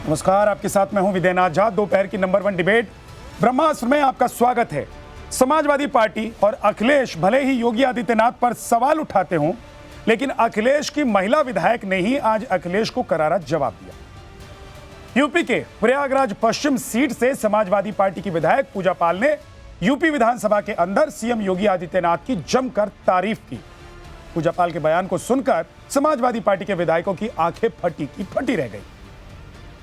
नमस्कार, आपके साथ मैं हूं विदेनाथ झा। दोपहर की नंबर 1 डिबेट ब्रह्मास्त्र में आपका स्वागत है। समाजवादी पार्टी और अखिलेश भले ही योगी आदित्यनाथ पर सवाल उठाते हों, लेकिन अखिलेश की महिला विधायक ने ही आज अखिलेश को करारा जवाब दिया। यूपी के प्रयागराज पश्चिम सीट से समाजवादी पार्टी की विधायक पूजा पाल ने यूपी विधानसभा के अंदर सीएम योगी आदित्यनाथ की जमकर तारीफ की। पूजा पाल के बयान को सुनकर समाजवादी पार्टी के विधायकों की आंखें फटी की फटी रह गई।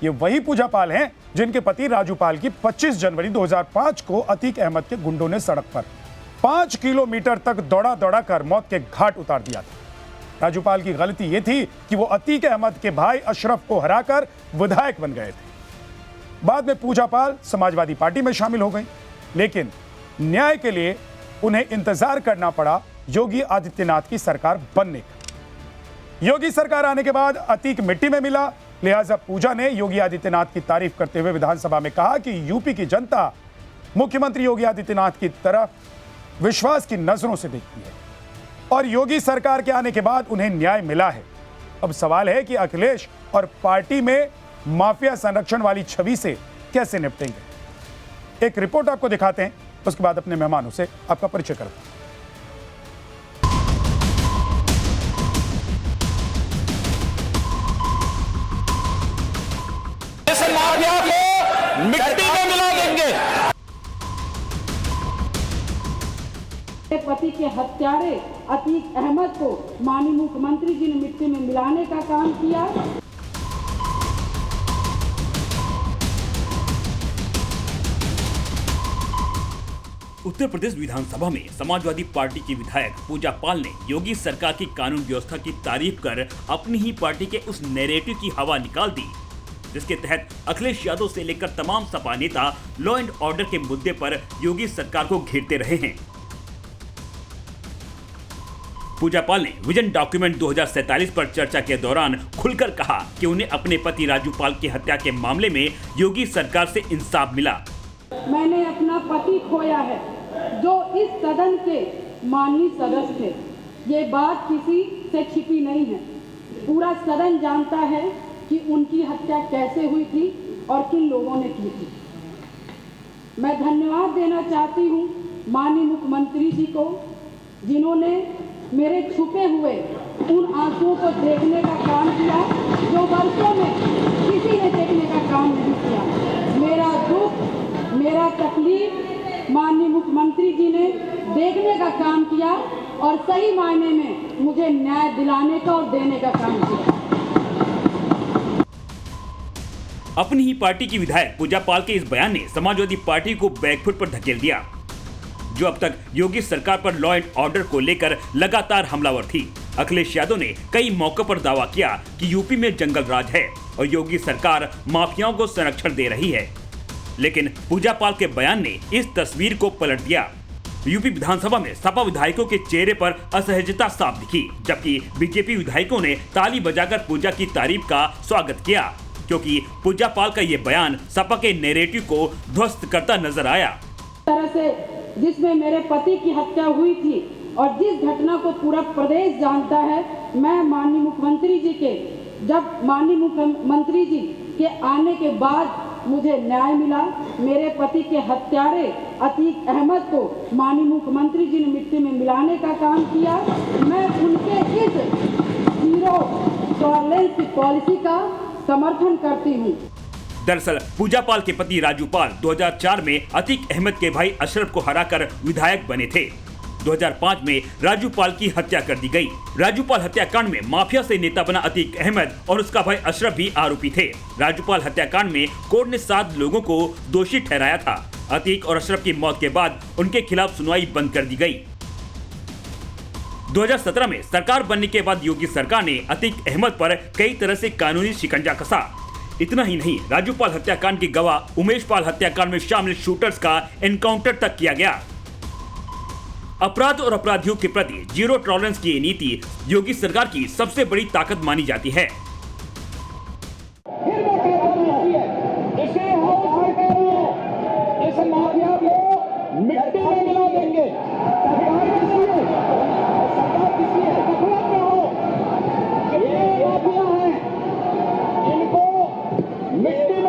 ये वही पूजा पाल हैं जिनके पति राजू पाल की 25 जनवरी 2005 को अतीक अहमद के गुंडों ने सड़क पर 5 किलोमीटर तक दौड़ा दौड़ा कर मौत के घाट उतार दिया था। राजू पाल की गलती यह थी कि वो अतीक अहमद के भाई अशरफ को हराकर विधायक बन गए थे। बाद में पूजा पाल समाजवादी पार्टी में शामिल हो गई, लेकिन न्याय के लिए उन्हें इंतजार करना पड़ा योगी आदित्यनाथ की सरकार बनने का। योगी सरकार आने के बाद अतीक मिट्टी में मिला, लिहाजा पूजा ने योगी आदित्यनाथ की तारीफ करते हुए विधानसभा में कहा कि यूपी की जनता मुख्यमंत्री योगी आदित्यनाथ की तरफ विश्वास की नजरों से देखती है और योगी सरकार के आने के बाद उन्हें न्याय मिला है। अब सवाल है कि अखिलेश और पार्टी में माफिया संरक्षण वाली छवि से कैसे निपटेंगे। एक रिपोर्ट आपको दिखाते हैं, उसके बाद अपने मेहमानों से आपका परिचय करते हैं। मिट्टी में मिला देंगे। पति के हत्यारे अतीक अहमद को माननीय मुख्यमंत्री जी ने मिट्टी में मिलाने का काम किया। उत्तर प्रदेश विधानसभा में समाजवादी पार्टी की विधायक पूजा पाल ने योगी सरकार की कानून व्यवस्था की तारीफ कर अपनी ही पार्टी के उस नैरेटिव की हवा निकाल दी जिसके तहत अखिलेश यादव से लेकर तमाम सपा नेता लॉ एंड ऑर्डर के मुद्दे पर योगी सरकार को घेरते रहे हैं। पूजा पाल ने विजन डॉक्यूमेंट 2047 पर चर्चा के दौरान खुलकर कहा कि उन्हें अपने पति राजू पाल की हत्या के मामले में योगी सरकार से इंसाफ मिला। मैंने अपना पति खोया है जो इस सदन के माननीय सदस्य थे। ये बात किसी से छिपी नहीं है, पूरा सदन जानता है कि उनकी हत्या कैसे हुई थी और किन लोगों ने की थी। मैं धन्यवाद देना चाहती हूँ माननीय मुख्यमंत्री जी को, जिन्होंने मेरे छुपे हुए उन आंसुओं को देखने का काम किया जो वर्षों में किसी ने देखने का काम नहीं किया। मेरा दुख, मेरा तकलीफ माननीय मुख्यमंत्री जी ने देखने का काम किया और सही मायने में मुझे न्याय दिलाने का और देने का काम किया। अपनी ही पार्टी की विधायक पूजा पाल के इस बयान ने समाजवादी पार्टी को बैकफुट पर धकेल दिया, जो अब तक योगी सरकार पर लॉ एंड ऑर्डर को लेकर लगातार हमलावर थी। अखिलेश यादव ने कई मौकों पर दावा किया कि यूपी में जंगल राज है और योगी सरकार माफियाओं को संरक्षण दे रही है, लेकिन पूजा पाल के बयान ने इस तस्वीर को पलट दिया। यूपी विधानसभा में सपा विधायकों के चेहरे पर असहजता साफ दिखी, जबकि बीजेपी विधायकों ने ताली बजाकर पूजा की तारीफ का स्वागत किया, क्योंकि पूजा पाल का ये बयान सपा के नैरेटिव को ध्वस्त करता नजर आया। तरह से जिसमें मेरे पति की हत्या हुई थी और जिस घटना को पूरा प्रदेश जानता है, मैं माननीय मुख्यमंत्री जी के आने के बाद मुझे न्याय मिला। मेरे पति के हत्यारे अतीक अहमद को माननीय मुख्यमंत्री जी ने मिट्टी में मिलाने का काम किया। मैं उनके इस जीरो टॉलरेंस की पॉलिसी का समर्थन करती हूँ। दरअसल पूजा पाल के पति राजू पाल 2004 में अतीक अहमद के भाई अशरफ को हराकर विधायक बने थे। 2005 में राजू पाल की हत्या कर दी गई। राजू पाल हत्याकांड में माफिया से नेता बना अतीक अहमद और उसका भाई अशरफ भी आरोपी थे। राजू पाल हत्याकांड में कोर्ट ने 7 लोगों को दोषी ठहराया था। अतीक और अशरफ की मौत के बाद उनके खिलाफ सुनवाई बंद कर दी गई। 2017 में सरकार बनने के बाद योगी सरकार ने अतीक अहमद पर कई तरह से कानूनी शिकंजा कसा। इतना ही नहीं, राजू पाल हत्याकांड के गवाह उमेश पाल हत्याकांड में शामिल शूटर्स का एनकाउंटर तक किया गया। अपराध और अपराधियों के प्रति जीरो टॉलरेंस की ये नीति योगी सरकार की सबसे बड़ी ताकत मानी जाती है। मिट्टी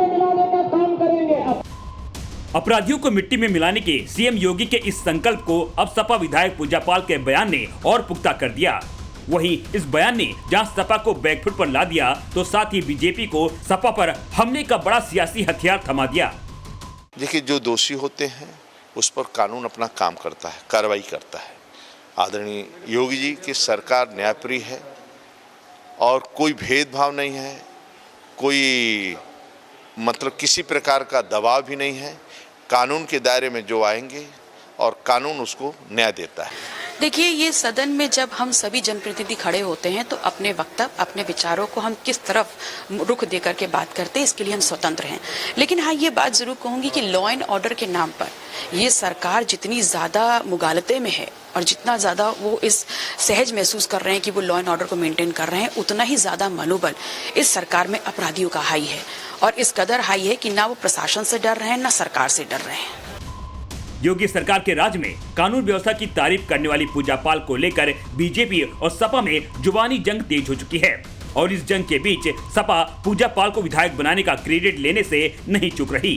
अपराधियों को मिट्टी में मिलाने के सीएम योगी के इस संकल्प को अब सपा विधायक पूजा पाल के बयान ने और पुख्ता कर दिया। वहीं इस बयान ने जहां सपा को बैकफुट पर ला दिया तो साथ ही बीजेपी को सपा पर हमले का बड़ा सियासी हथियार थमा दिया। देखिए, जो दोषी होते हैं उस पर कानून अपना काम करता है, कार्रवाई करता है। आदरणीय योगी जी की सरकार न्यायप्रिय है और कोई भेदभाव नहीं है, कोई मतलब किसी प्रकार का दबाव भी नहीं है। कानून के दायरे में जो आएंगे और कानून उसको न्याय देता है। देखिए, ये सदन में जब हम सभी जनप्रतिनिधि खड़े होते हैं तो अपने वक्तव्य, अपने विचारों को हम किस तरफ रुख देकर के बात करते हैं, इसके लिए हम स्वतंत्र हैं। लेकिन हाँ, ये बात जरूर कहूंगी कि लॉ एंड ऑर्डर के नाम पर ये सरकार जितनी ज्यादा मुगालते में है और जितना ज्यादा वो इस सहज महसूस कर रहे हैं कि वो लॉ एंड ऑर्डर को मेंटेन कर रहे हैं, उतना ही ज्यादा मनोबल इस सरकार में अपराधियों का हाई है। और इस कदर हाई है कि ना वो प्रशासन से डर रहे हैं, ना सरकार से डर रहे हैं। योगी सरकार के राज में कानून व्यवस्था की तारीफ करने वाली पूजा पाल को लेकर बीजेपी और सपा में जुबानी जंग तेज हो चुकी है और इस जंग के बीच सपा पूजा पाल को विधायक बनाने का क्रेडिट लेने से नहीं चूक रही।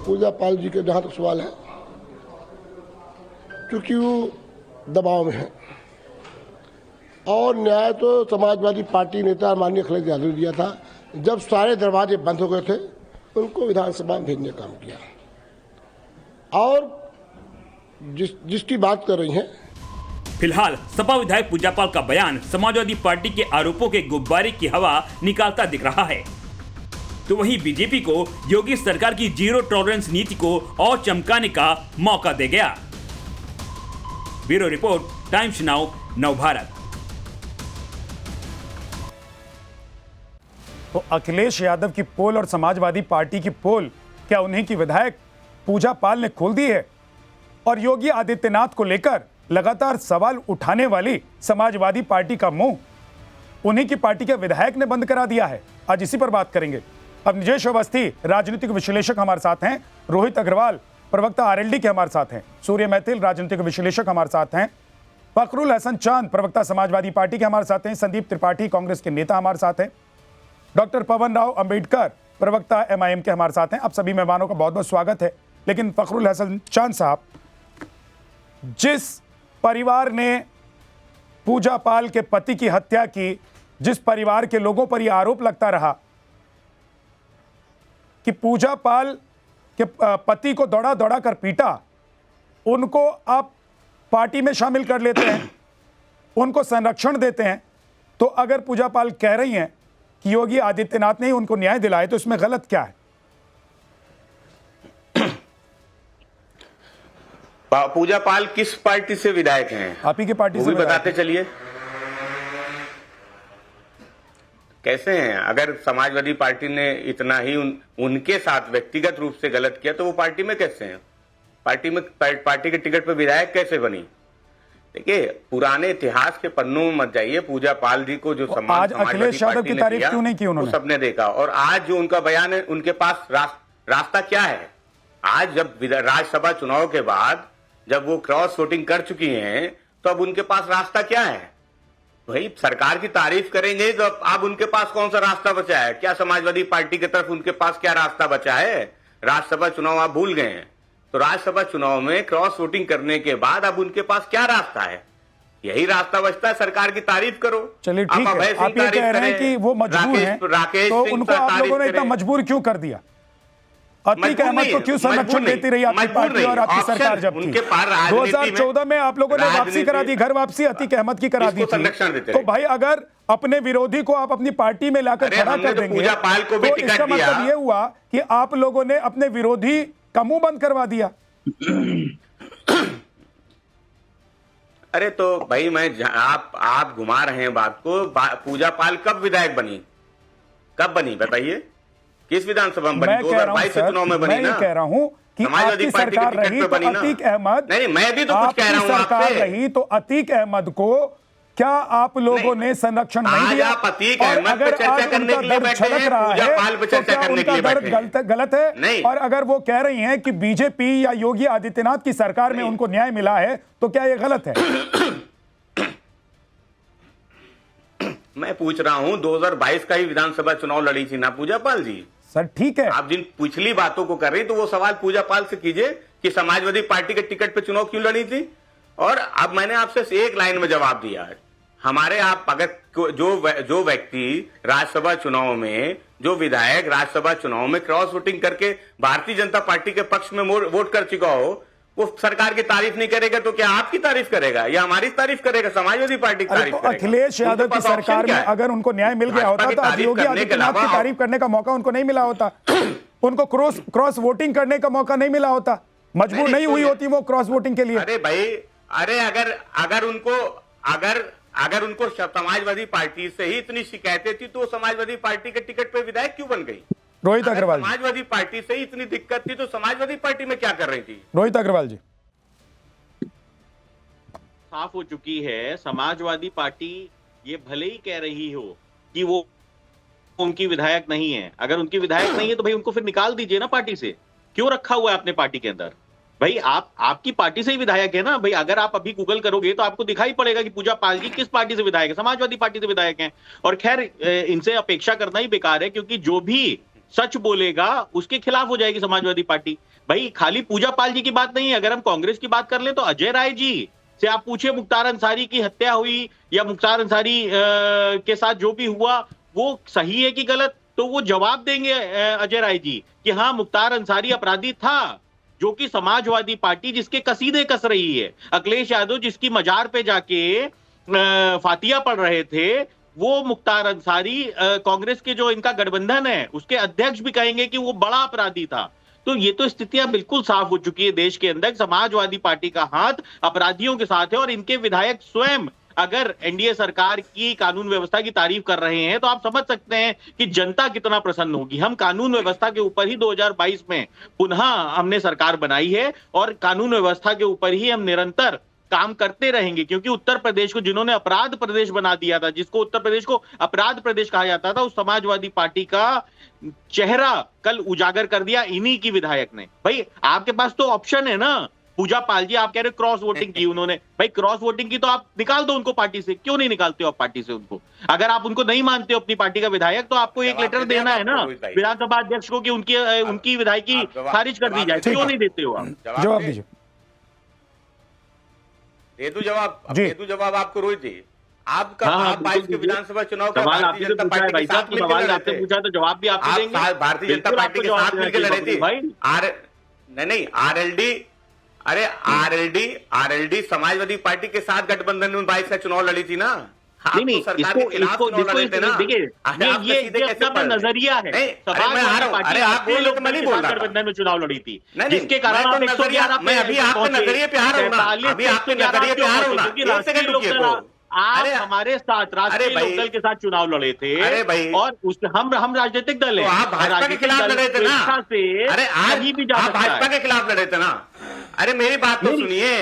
पूजा पाल जी के जहाँ तक सवाल है, क्योंकि वो दबाव में है और न्याय तो समाजवादी पार्टी नेता माननीय अखिलेश यादव ने दिया था। जब सारे दरवाजे बंद हो गए थे, उनको विधानसभा में भेजने का काम किया। और जिसकी बात कर रही हैं, फिलहाल सपा विधायक पूजा पाल का बयान समाजवादी पार्टी के आरोपों के गुब्बारे की हवा निकालता दिख रहा है, तो वहीं बीजेपी को योगी सरकार की जीरो टॉलरेंस नीति को और चमकाने का मौका दे गया। Bureau report, times now, Navbharat. तो अखिलेश यादव की पोल और समाजवादी पार्टी की पोल क्या उन्हीं की विधायक पूजा पाल ने खोल दी है? और योगी आदित्यनाथ को लेकर लगातार सवाल उठाने वाली समाजवादी पार्टी का मुंह उन्हीं की पार्टी के विधायक ने बंद करा दिया है। आज इसी पर बात करेंगे। अब निजेश अवस्थी राजनीतिक विश्लेषक हमारे साथ हैं, रोहित अग्रवाल प्रवक्ता आरएलडी के हमारे साथ हैं, सूर्य मैथिल राजनीतिक विश्लेषक हमारे साथ हैं, फखरुल हसन चांद प्रवक्ता समाजवादी पार्टी के हमारे साथ हैं, संदीप त्रिपाठी कांग्रेस के नेता हमारे साथ हैं, डॉक्टर पवन राव अंबेडकर प्रवक्ता एमआईएम के हमारे साथ हैं। आप सभी मेहमानों का बहुत बहुत स्वागत है। लेकिन फखरुल हसन चांद साहब, जिस परिवार ने पूजा पाल के पति की हत्या की, जिस परिवार के लोगों पर यह आरोप लगता रहा कि पूजा पाल के पति को दौड़ा दौड़ा कर पीटा, उनको आप पार्टी में शामिल कर लेते हैं, उनको संरक्षण देते हैं। तो अगर पूजा पाल कह रही हैं कि योगी आदित्यनाथ ने ही उनको न्याय दिलाया, तो इसमें गलत क्या है? पूजा पाल किस पार्टी से विधायक हैं? आप ही की पार्टी से बताते चलिए। कैसे हैं? अगर समाजवादी पार्टी ने इतना ही उनके साथ व्यक्तिगत रूप से गलत किया तो वो पार्टी में कैसे हैं? पार्टी के टिकट पर विधायक कैसे बनी? देखिए, पुराने इतिहास के पन्नों में मत जाइए। पूजा पाल जी को जो सम्मान आज अखिलेश यादव की तारीफ क्यों नहीं की उन्होंने? सबने देखा। और आज जो उनका बयान है, उनके पास रास्ता क्या है? आज जब राज्यसभा चुनाव के बाद जब वो क्रॉस वोटिंग कर चुकी हैं, तो अब उनके पास रास्ता क्या है? भाई, सरकार की तारीफ करेंगे तो अब उनके पास कौन सा रास्ता बचा है? क्या समाजवादी पार्टी की तरफ उनके पास क्या रास्ता बचा है? राज्यसभा चुनाव आप भूल गए हैं। तो राज्यसभा चुनाव में क्रॉस वोटिंग करने के बाद अब उनके पास क्या रास्ता है? यही रास्ता बचता है, सरकार की तारीफ करो। चलिए ठीक है, आप ये कह रहे हैं कि वो मजबूर हैं, तो उनको आप लोगों ने इतना मजबूर क्यों कर दिया? अतीक अहमद को क्यों संरक्षण देती रही आपकी पार्टी और आपकी सरकार जब थी? 2014 में आप लोगों ने वापसी करा दी, घर वापसी अतीक अहमद की करा दी थी। तो भाई, अगर अपने विरोधी को आप अपनी पार्टी में लाकर खड़ा कर देंगे तो इसका मतलब ये हुआ कि आप लोगों ने अपने विरोधी का मुंह बंद करवा दिया। अरे तो भाई, आप घुमा रहे हैं बात को। पूजा पाल कब विधायक बनी? कब बनी बताइए? किस विधानसभा में बनी? 2022 के चुनाव में बनी ना। मैं कह रहा हूं कि समाजवादी पार्टी के टिकट पे बनी ना। अतीक अहमद, नहीं, मैं भी तो कुछ कह रहा हूं सरकार रही तो अतीक अहमद को क्या आप लोगों ने संरक्षण नहीं दिया? आप अतीक अहमद पे चर्चा करने के लिए बैठे हैं, पूजा पाल पे चर्चा करने के लिए बैठे हैं। गलत है? और अगर वो कह रही हैं कि बीजेपी या योगी आदित्यनाथ की सरकार में उनको न्याय मिला है, तो क्या ये गलत है? मैं पूछ रहा हूं, 2022 का ही विधानसभा चुनाव लड़ी थी ना पूजा पाल जी? सर ठीक है, आप जिन पिछली बातों को कर रहे हैं तो वो सवाल पूजा पाल से कीजिए कि समाजवादी पार्टी के टिकट पे चुनाव क्यों लड़ी थी। और अब मैंने आपसे एक लाइन में जवाब दिया है। हमारे आप अगर जो व्यक्ति राज्यसभा चुनाव में, जो विधायक राज्यसभा चुनाव में क्रॉस वोटिंग करके भारतीय जनता पार्टी के पक्ष में वोट कर चुका हो, वो सरकार की तारीफ नहीं करेगा तो क्या आपकी तारीफ करेगा या हमारी तारीफ करेगा, समाजवादी पार्टी की अरे तारीफ तो करेगा? अखिलेश यादव उनके की पास सरकार ऑप्शन क्या में है? अगर उनको न्याय मिल गया भाजपा होता की तो आज तारीफ योगी करने के आदित्यनाथ की अलावा तारीफ करने का मौका उनको नहीं मिला होता, उनको क्रॉस वोटिंग करने का मौका नहीं मिला होता, मजबूर नहीं हुई होती वो क्रॉस वोटिंग के लिए। अरे भाई, अरे अगर उनको समाजवादी पार्टी से ही इतनी शिकायतें थी तो समाजवादी पार्टी के टिकट पे विधायक क्यों बन गई? रोहित अगर अग्रवाल जी, समाजवादी पार्टी से ही इतनी दिक्कत थी तो समाजवादी पार्टी में क्या कर रही थी? रोहित अग्रवाल जी, साफ हो चुकी है। समाजवादी पार्टी ये भले ही कह रही हो कि वो उनकी विधायक नहीं है, अगर उनकी विधायक नहीं है तो भाई उनको फिर निकाल दीजिए ना पार्टी से। क्यों रखा हुआ है अपने पार्टी के अंदर? भाई आपकी पार्टी से ही विधायक है ना भाई। अगर आप अभी गूगल करोगे तो आपको दिखाई पड़ेगा कि पूजा पाल जी किस पार्टी से विधायक है, समाजवादी पार्टी से विधायक हैं। और खैर इनसे अपेक्षा करना ही बेकार है, क्योंकि जो भी सच बोलेगा उसके खिलाफ हो जाएगी समाजवादी पार्टी। भाई खाली पूजा पाल जी की बात नहीं है, अगर हम कांग्रेस की बात कर ले तो अजय राय जी से आप पूछिए मुख्तार अंसारी की हत्या हुई या मुख्तार अंसारी के साथ जो भी हुआ वो सही है कि गलत, तो वो जवाब देंगे अजय राय जी कि हाँ मुख्तार अंसारी अपराधी था, जो कि समाजवादी पार्टी जिसके कसीदे कस रही है, अखिलेश यादव जिसकी मजार पे जाके फातिया पढ़ रहे थे, वो मुख्तार अंसारी कांग्रेस के जो इनका गठबंधन है उसके अध्यक्ष भी कहेंगे कि वो बड़ा अपराधी था। तो ये तो स्थितियां बिल्कुल साफ हो चुकी है देश के अंदर। समाजवादी पार्टी का हाथ अपराधियों के साथ है और इनके विधायक स्वयं अगर एनडीए सरकार की कानून व्यवस्था की तारीफ कर रहे हैं तो आप समझ सकते हैं कि जनता कितना प्रसन्न होगी। हम कानून व्यवस्था के ऊपर ही 2022 में पुनः हमने सरकार बनाई है और कानून व्यवस्था के ऊपर ही हम निरंतर काम करते रहेंगे, क्योंकि उत्तर प्रदेश को जिन्होंने अपराध प्रदेश बना दिया था, जिसको उत्तर प्रदेश को अपराध प्रदेश कहा जाता था, उस समाजवादी पार्टी का चेहरा कल उजागर कर दिया इन्हीं की विधायक ने। भाई आपके पास तो ऑप्शन है ना। पूजा पाल जी आप कह रहे क्रॉस वोटिंग की उन्होंने, भाई क्रॉस वोटिंग की तो आप निकाल दो उनको पार्टी से। क्यों नहीं निकालते हो आप पार्टी से उनको? अगर आप उनको नहीं मानते हो अपनी पार्टी का विधायक तो आपको एक लेटर देना है ना विधानसभा अध्यक्ष को कि उनकी विधायकी खारिज कर दी जाए। क्यों नहीं देते हो आप? जवाब दीजिए। दे दूं जवाब आपको रोहित जी। आपका हाँ, आप 22 के विधानसभा चुनाव का सवाल भारतीय आपसे जनता पूछा है पार्टी भाई के साहब, साथ मिलकर सवाल लड़े आपसे थे। पूछा तो जवाब भी आप देंगे। आप भारतीय जनता पार्टी के साथ मिलकर लड़े थे भाई। नहीं आरएलडी समाजवादी पार्टी के साथ गठबंधन में 22 का चुनाव लड़ी थी ना। नहीं, इसको देखिए ये अपना नजरिया है। समाजवादी पार्टी आपको लोग गठबंधन में चुनाव लड़ी थी, जिसके कारण आप 111 मैं अभी आपके नजरिए पे आ रहा हूँ ना, अभी आपके नजरिए पे आ रहा हूँ ना। एक सेकंड रुकिए तो। आप हमारे साथ राष्ट्रीय लोकदल के साथ चुनाव लड़े थे। अरे भाई, और हम राजनीतिक दल है। तो आप भाजपा के खिलाफ लड़े थे ना। अरे आज भी आप भाजपा के खिलाफ लड़े थे ना। अरे मेरी बात तो सुनिए।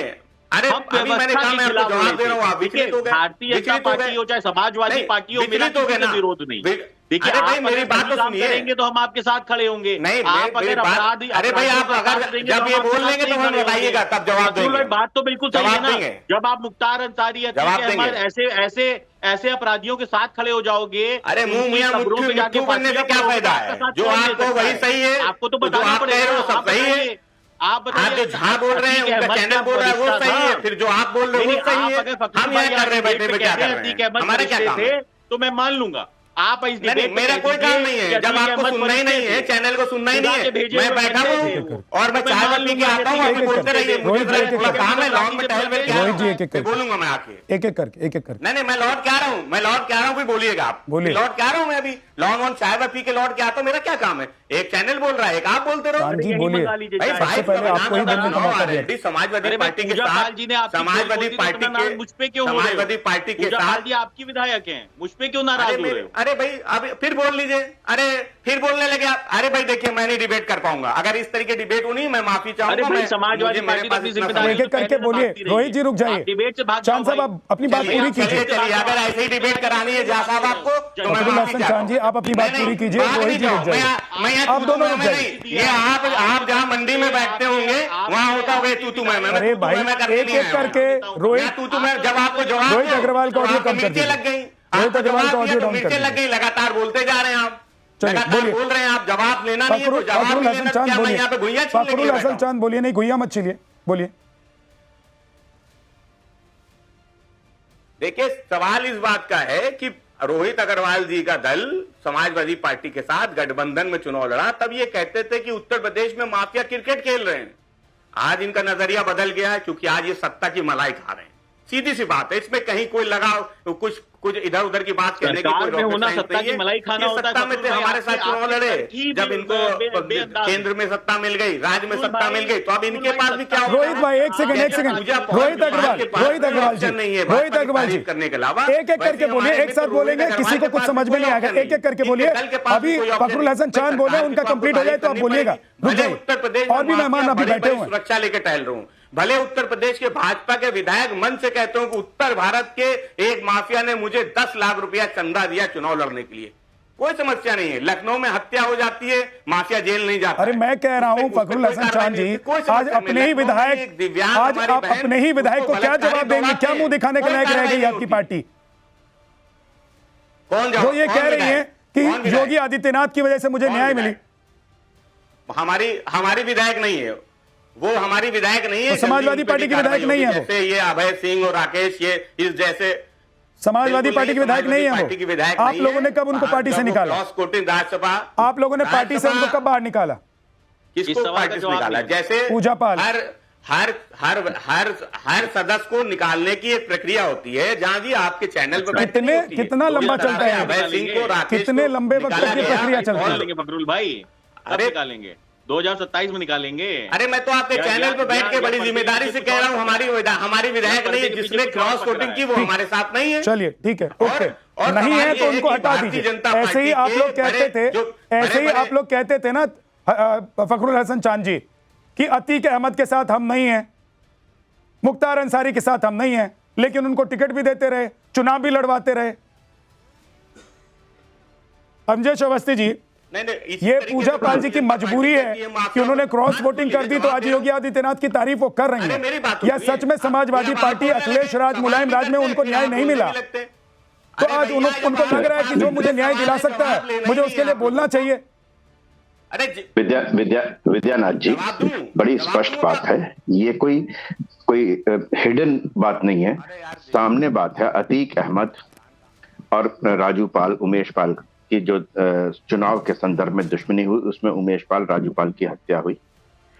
अरे अभी मैंने कहा मैं आपको जवाब दे रहा हूँ, आप विचलित हो गए। भारतीय जनता पार्टी हो चाहे समाजवादी पार्टी हो, मेरा किसी से विरोध नहीं। देखिए भाई मेरी बात तो सुनिए। करेंगे तो हम आपके साथ खड़े होंगे। नहीं आप अगर अपराध, अरे भाई आप अगर जब ये बोल लेंगे तो हमें बताइएगा, तब जवाब देंगे। बात तो बिल्कुल सही है ना। जब आप मुख्तार अंसारी ऐसे अपराधियों के साथ खड़े हो जाओगे, अरे मुंह मियां मुट्ठू बनने से क्या फायदा है? जो आपको वही सही है, आपको तो बताना पड़ेगा सब सही है। आप बताइए, जहाँ बोल रहे हैं उनका चैनल बोल रहा है वो सही है, फिर जो आप बोल रहे हैं वो सही है। हम यहाँ कर रहे हैं बैठे पे क्या कर रहे हैं? हमारे क्या काम है? तो मैं मान लूंगा आप इस नहीं, मेरा कोई काम नहीं है। जब आपको सुनना ही नहीं है, चैनल को सुनना ही नहीं है, मैं बैठा हूँ और मैं चाय वाली के आता हूँ, आप बोलते रहिए। मुझे थोड़ा काम है, लॉन्ग में टहल करके बोलूंगा मैं आके, एक एक करके। नहीं मैं लौट के आ रहा हूँ, फिर बोलिएगा आप। लौट के आ रहा हूँ मैं अभी, लॉन्ग ऑन चाय वाय पी के लौट के आता हूँ। मेरा क्या काम है? एक चैनल बोल रहा है, एक आप बोलते रहो। बोलिए। समाजवादी पार्टी के साथ, समाजवादी पार्टी के साथ आपकी विधायक है, मुझ पे क्यों नाराज हो रहे हो? अरे भाई अब फिर बोल लीजिए। अरे फिर बोलने लगे आप। अरे भाई देखिए मैं नहीं डिबेट कर पाऊंगा। अगर इस तरीके डिबेट होनी, मैं माफी चाहूंगा। मैं समाजवादी पार्टी अपनी जिम्मेदारी एक एक करके बोलिए। रोहित जी रुक जाइए, डिबेट से भाग चांद साहब आप अपनी बात पूरी कीजिए। चलिए अगर ऐसे ही डिबेट करानी है जा साहब आपको तो मैं अब्दुल हसन चांद जी आप अपनी बात पूरी कीजिए। रोहित जी रुक जाइए, आप दोनों रुक जाइए। ये आप जहाँ मंडी में बैठते होंगे वहाँ होता होगा तू मैं। अरे भाई एक एक करके रोहित तू मैं जब आपको जवाब रोहित अग्रवाल का ऑडियो कम कर दीजिए। लग गई, रोहित अग्रवाल का ऑडियो डाउन कर लग गई, लगातार बोलते जा रहे हैं आप। चलिए लगातार बोलिए। बोल रहे हैं आप, जवाब लेना नहीं है तो जवाब फखरुल नहीं हसन लेना, चांद क्या मैं बोलिए। यहाँ पे घुइयां छीनने के फखरुल लिए हसन बैठा हूं? चांद बोलिए, नहीं घुइयां मत छीलिए, बोलिए। देखिए, सवाल इस बात का है कि रोहित अग्रवाल जी का दल समाजवादी पार्टी के साथ गठबंधन में चुनाव लड़ा, तब ये कहते थे कि उत्तर प्रदेश में माफिया क्रिकेट खेल रहे हैं। आज इनका नजरिया बदल गया है, क्योंकि आज ये सत्ता की मलाई खा रहे हैं। सीधी सी बात है, इसमें कहीं कोई लगाव, कुछ इधर उधर की बात कहने की कोई सरकार में rocket होना science सत्ता नहीं की है। मलाई खाना ये होता है, सत्ता में थे, फखरुल भाई, हमारे साथ आपकी चुनाव लड़े, तरकीब जब इनको बेअंदाज। केंद्र में सत्ता मिल गई, राज्य में सत्ता मिल गई, तो अब इनके पास भी क्या होगा? रोहित भाई एक सेकंड, एक सेकंड। रोहित अग्रवाल जी, रोहित अग्रवाल जी, करने के अलावा एक एक करके बोलिए, एक साथ बोलेंगे, किसी को कुछ समझ में नहीं आएगा, एक एक करके बोलिए। अभी फखरुल हसन चांद बोले, उनका कंप्लीट हो जाए तो आप बोलिएगा, रुक जाइए। उत्तर प्रदेश और भी मेहमान अभी बैठे हुए हैं। सुरक्षा लेके टहल रहा हूं, भले उत्तर प्रदेश के भाजपा के विधायक मन से कहते हो कि उत्तर भारत के एक माफिया ने मुझे 10 लाख रुपया चंदा दिया चुनाव लड़ने के लिए, कोई समस्या नहीं है। लखनऊ में हत्या हो जाती है, माफिया जेल नहीं जाता। अरे मैं कह रहा हूं फखरुल हसन चांद जी, आज अपने ही विधायक, आज आप अपने ही विधायक को क्या जवाब देंगे? क्या मुंह दिखाने के लायक रह गई आपकी पार्टी? कौन जो ये कह रही है कि योगी आदित्यनाथ की वजह से मुझे न्याय मिली। हमारी विधायक नहीं है वो, हमारी विधायक नहीं है। तो समाजवादी पार्टी की विधायक नहीं है वो। जैसे ये अभय सिंह और राकेश, ये इस जैसे समाजवादी पार्टी की विधायक नहीं है वो। आप लोगों ने कब उनको पार्टी से निकाला? क्रॉस कोटिंग राज्यसभा, आप लोगों ने पार्टी से उनको कब बाहर निकाला? किसको पार्टी से निकाला? जैसे पूजा पाल, हर सदस्य को निकालने की एक प्रक्रिया होती है, जहां जी आपके चैनल पर कितना लंबा चलता है? अभय सिंह को, राकेश कितने को लंबे वक्त तक ये प्रक्रिया चलती है? फखरुल भाई, कब निकालेंगे? 2027 में निकालेंगे। अरे मैं तो आपके चैनल पे बैठ के बड़ी जिम्मेदारी से कह रहा हूँ, हमारी विधायक नहीं है, जिसने क्रॉस वोटिंग की वो हमारे साथ नहीं है। चलिए ठीक है, ओके, नहीं है तो उनको हटा दीजिए। ऐसे ही आप लोग कहते थे, ऐसे ही आप लोग कहते थे ना फखरुल हसन चांद जी, कि अतीक अहमद के साथ हम नहीं हैं, मुख्तार अंसारी के साथ हम नहीं हैं, लेकिन उनको टिकट भी देते रहे, चुनाव भी लड़वाते रहे। अजय अवस्थी जी, ये पूजा पाल जी की मजबूरी है कि उन्होंने क्रॉस वोटिंग कर दी, तो आज योगी आदित्यनाथ की तारीफ वो कर रही है। या सच में समाजवादी पार्टी अखिलेश राज, मुलायम राज में उनको न्याय नहीं मिला, तो आज उनको लग रहा है कि जो मुझे न्याय दिला सकता है मुझे उसके लिए बोलना चाहिए। विद्यानाथ जी, बड़ी स्पष्ट बात है, ये कोई हिडन बात नहीं है, सामने बात है। अतीक अहमद और राजू पाल, उमेश पाल की जो चुनाव के संदर्भ में दुश्मनी हुई, उसमें उमेश पाल, राजू पाल की हत्या हुई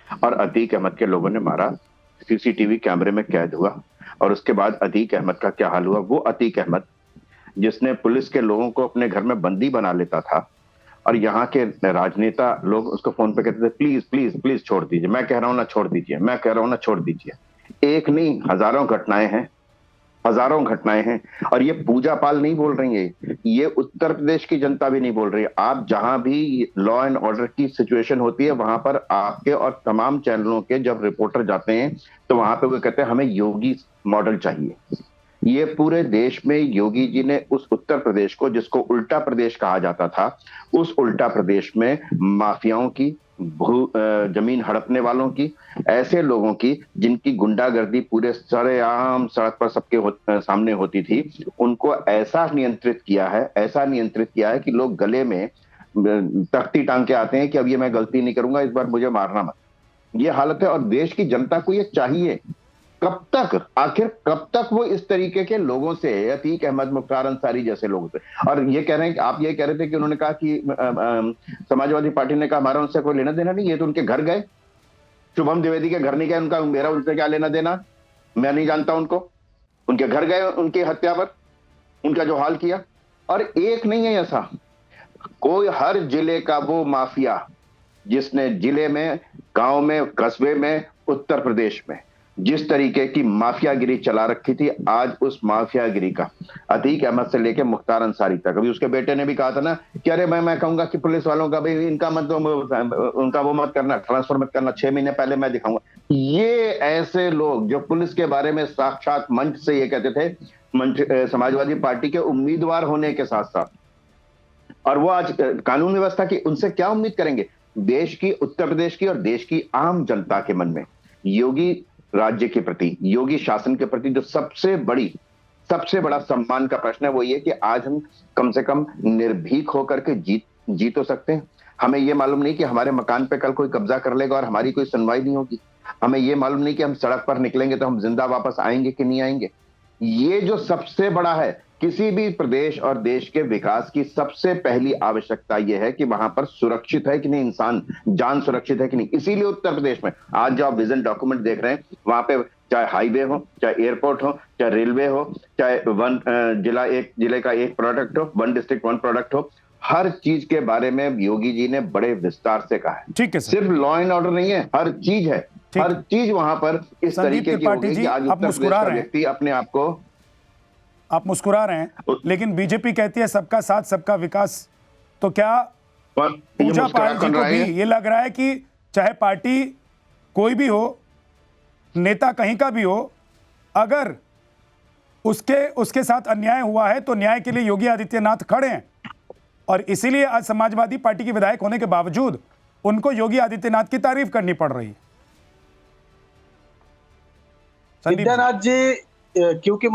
और अतीक अहमद के लोगों ने मारा, सीसीटीवी कैमरे में कैद हुआ। और उसके बाद अतीक अहमद का क्या हाल हुआ? वो अतीक अहमद जिसने पुलिस के लोगों को अपने घर में बंदी बना लेता था, और यहाँ के राजनेता लोग उसको फोन पे कहते थे प्लीज प्लीज प्लीज छोड़ दीजिए, मैं कह रहा हूं ना छोड़ दीजिए, मैं कह रहा हूं ना छोड़ दीजिए। एक नहीं, हजारों घटनाएं हैं, हजारों घटनाएं हैं। और ये पूजा पाल नहीं बोल रही है, ये उत्तर प्रदेश की जनता भी नहीं बोल रही है। आप जहां भी लॉ एंड ऑर्डर की सिचुएशन होती है, वहां पर आपके और तमाम चैनलों के जब रिपोर्टर जाते हैं तो वहां पे वो कहते हैं हमें योगी मॉडल चाहिए। ये पूरे देश में योगी जी ने उस उत्तर प्रदेश को, जिसको उल्टा प्रदेश कहा जाता था, उस उल्टा प्रदेश में माफियाओं की, जमीन हड़पने वालों की, ऐसे लोगों की जिनकी गुंडागर्दी पूरे सरेआम सड़क पर सबके सामने होती थी, उनको ऐसा नियंत्रित किया है, ऐसा नियंत्रित किया है कि लोग गले में तख्ती टांग के आते हैं कि अब ये मैं गलती नहीं करूंगा, इस बार मुझे मारना मत। ये हालत है और देश की जनता को ये चाहिए। कब तक, आखिर कब तक वो इस तरीके के लोगों से, अतीक अहमद, मुख्तार अंसारी जैसे लोगों से। और ये कह रहे हैं कि आप ये कह रहे थे कि उन्होंने कहा कि समाजवादी पार्टी ने कहा हमारा उनसे कोई लेना देना नहीं, ये तो उनके घर गए, शुभम द्विवेदी के घर नहीं गए, उनका मेरा उनसे क्या लेना देना, मैं नहीं जानता उनको। उनके घर गए, उनकी हत्या पर उनका जो हाल किया। और एक नहीं है ऐसा, कोई हर जिले का वो माफिया जिसने जिले में, गांव में, कस्बे में, उत्तर प्रदेश में जिस तरीके की माफियागिरी चला रखी थी, आज उस माफियागिरी का अतीक अहमद से लेके मुख्तार अंसारी तक। अभी उसके बेटे ने भी कहा था ना कि अरे मैं कहूंगा कि पुलिस वालों का भाई इनका मत, उनका वो मत करना, ट्रांसफर मत करना, 6 महीने पहले मैं दिखाऊंगा। ये ऐसे लोग जो पुलिस के बारे में साक्षात मंच से ये कहते थे, मंच समाजवादी पार्टी के उम्मीदवार होने के साथ साथ, और वो आज कानून व्यवस्था की, उनसे क्या उम्मीद करेंगे? देश की, उत्तर प्रदेश की और देश की आम जनता के मन में योगी राज्य के प्रति, योगी शासन के प्रति जो सबसे बड़ा सम्मान का प्रश्न है, वो ये कि आज हम कम से कम निर्भीक होकर के जी तो सकते हैं। हमें ये मालूम नहीं कि हमारे मकान पे कल कोई कब्जा कर लेगा और हमारी कोई सुनवाई नहीं होगी। हमें ये मालूम नहीं कि हम सड़क पर निकलेंगे तो हम जिंदा वापस आएंगे कि नहीं आएंगे। ये जो सबसे बड़ा है, किसी भी प्रदेश और देश के विकास की सबसे पहली आवश्यकता यह है कि वहां पर सुरक्षित है कि नहीं, इंसान जान सुरक्षित है कि नहीं। इसीलिए उत्तर प्रदेश में आज जो आप विजन डॉक्यूमेंट देख रहे हैं, वहां पे चाहे हाईवे हो, चाहे एयरपोर्ट हो, चाहे रेलवे हो, चाहे जिले का एक प्रोडक्ट हो, वन डिस्ट्रिक्ट वन प्रोडक्ट हो, हर चीज के बारे में योगी जी ने बड़े विस्तार से कहा है। ठीक है सर। सिर्फ लॉ एंड ऑर्डर नहीं है, हर चीज है, हर चीज वहां पर इस तरीके की होगी कि आज उत्तर प्रदेश का व्यक्ति अपने आप को। आप मुस्कुरा रहे हैं, लेकिन बीजेपी कहती है सबका साथ सबका विकास। तो क्या पूजा पाल जी को भी ये लग रहा है कि चाहे पार्टी कोई भी हो, नेता कहीं का भी हो, अगर उसके साथ अन्याय हुआ है तो न्याय के लिए योगी आदित्यनाथ खड़े हैं, और इसीलिए आज समाजवादी पार्टी के विधायक होने के बावजूद उनको योगी आदित्यनाथ की तारीफ करनी पड़ रही है? विद्यानाथ जी, क्योंकि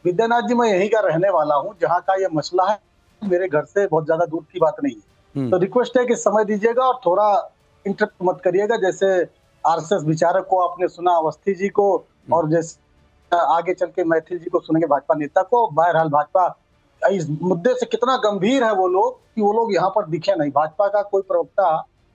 विद्यानाथ जी मैं यहीं का रहने वाला हूं, जहां का ये मसला है मेरे घर से बहुत ज्यादा दूर की बात नहीं है। तो रिक्वेस्ट है कि समय दीजिएगा और थोड़ा इंटरप्ट मत करिएगा। जैसे आरएसएस विचारक को आपने सुना, अवस्थी जी को, और जैसे आगे चल के मैथिल जी को सुनेंगे, भाजपा नेता को। बहरहाल भाजपा इस मुद्दे से कितना गंभीर है वो लोग कि वो लोग यहाँ पर दिखे नहीं। भाजपा का कोई प्रवक्ता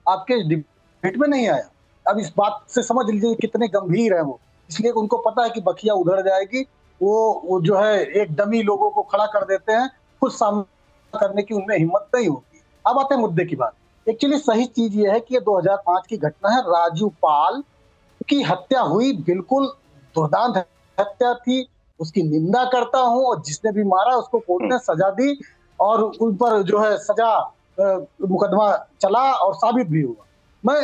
आपके डिबेट में नहीं आया। अब इस बात से समझ लीजिए कितने गंभीर है वो। इसलिए उनको पता है कि बखिया उधड़ जाएगी, वो जो है एक डमी लोगों को खड़ा कर देते हैं, खुद सामना करने की उनमें हिम्मत नहीं होती। अब आते हैं मुद्दे की बात। एक्चुअली सही चीज ये है कि ये 2005 की घटना है। राजू पाल की हत्या हुई, बिल्कुल दुर्दांत हत्या थी, उसकी निंदा करता हूं। और जिसने भी मारा उसको कोर्ट ने सजा दी और उन पर जो है सजा मुकदमा चला और साबित भी हुआ। मैं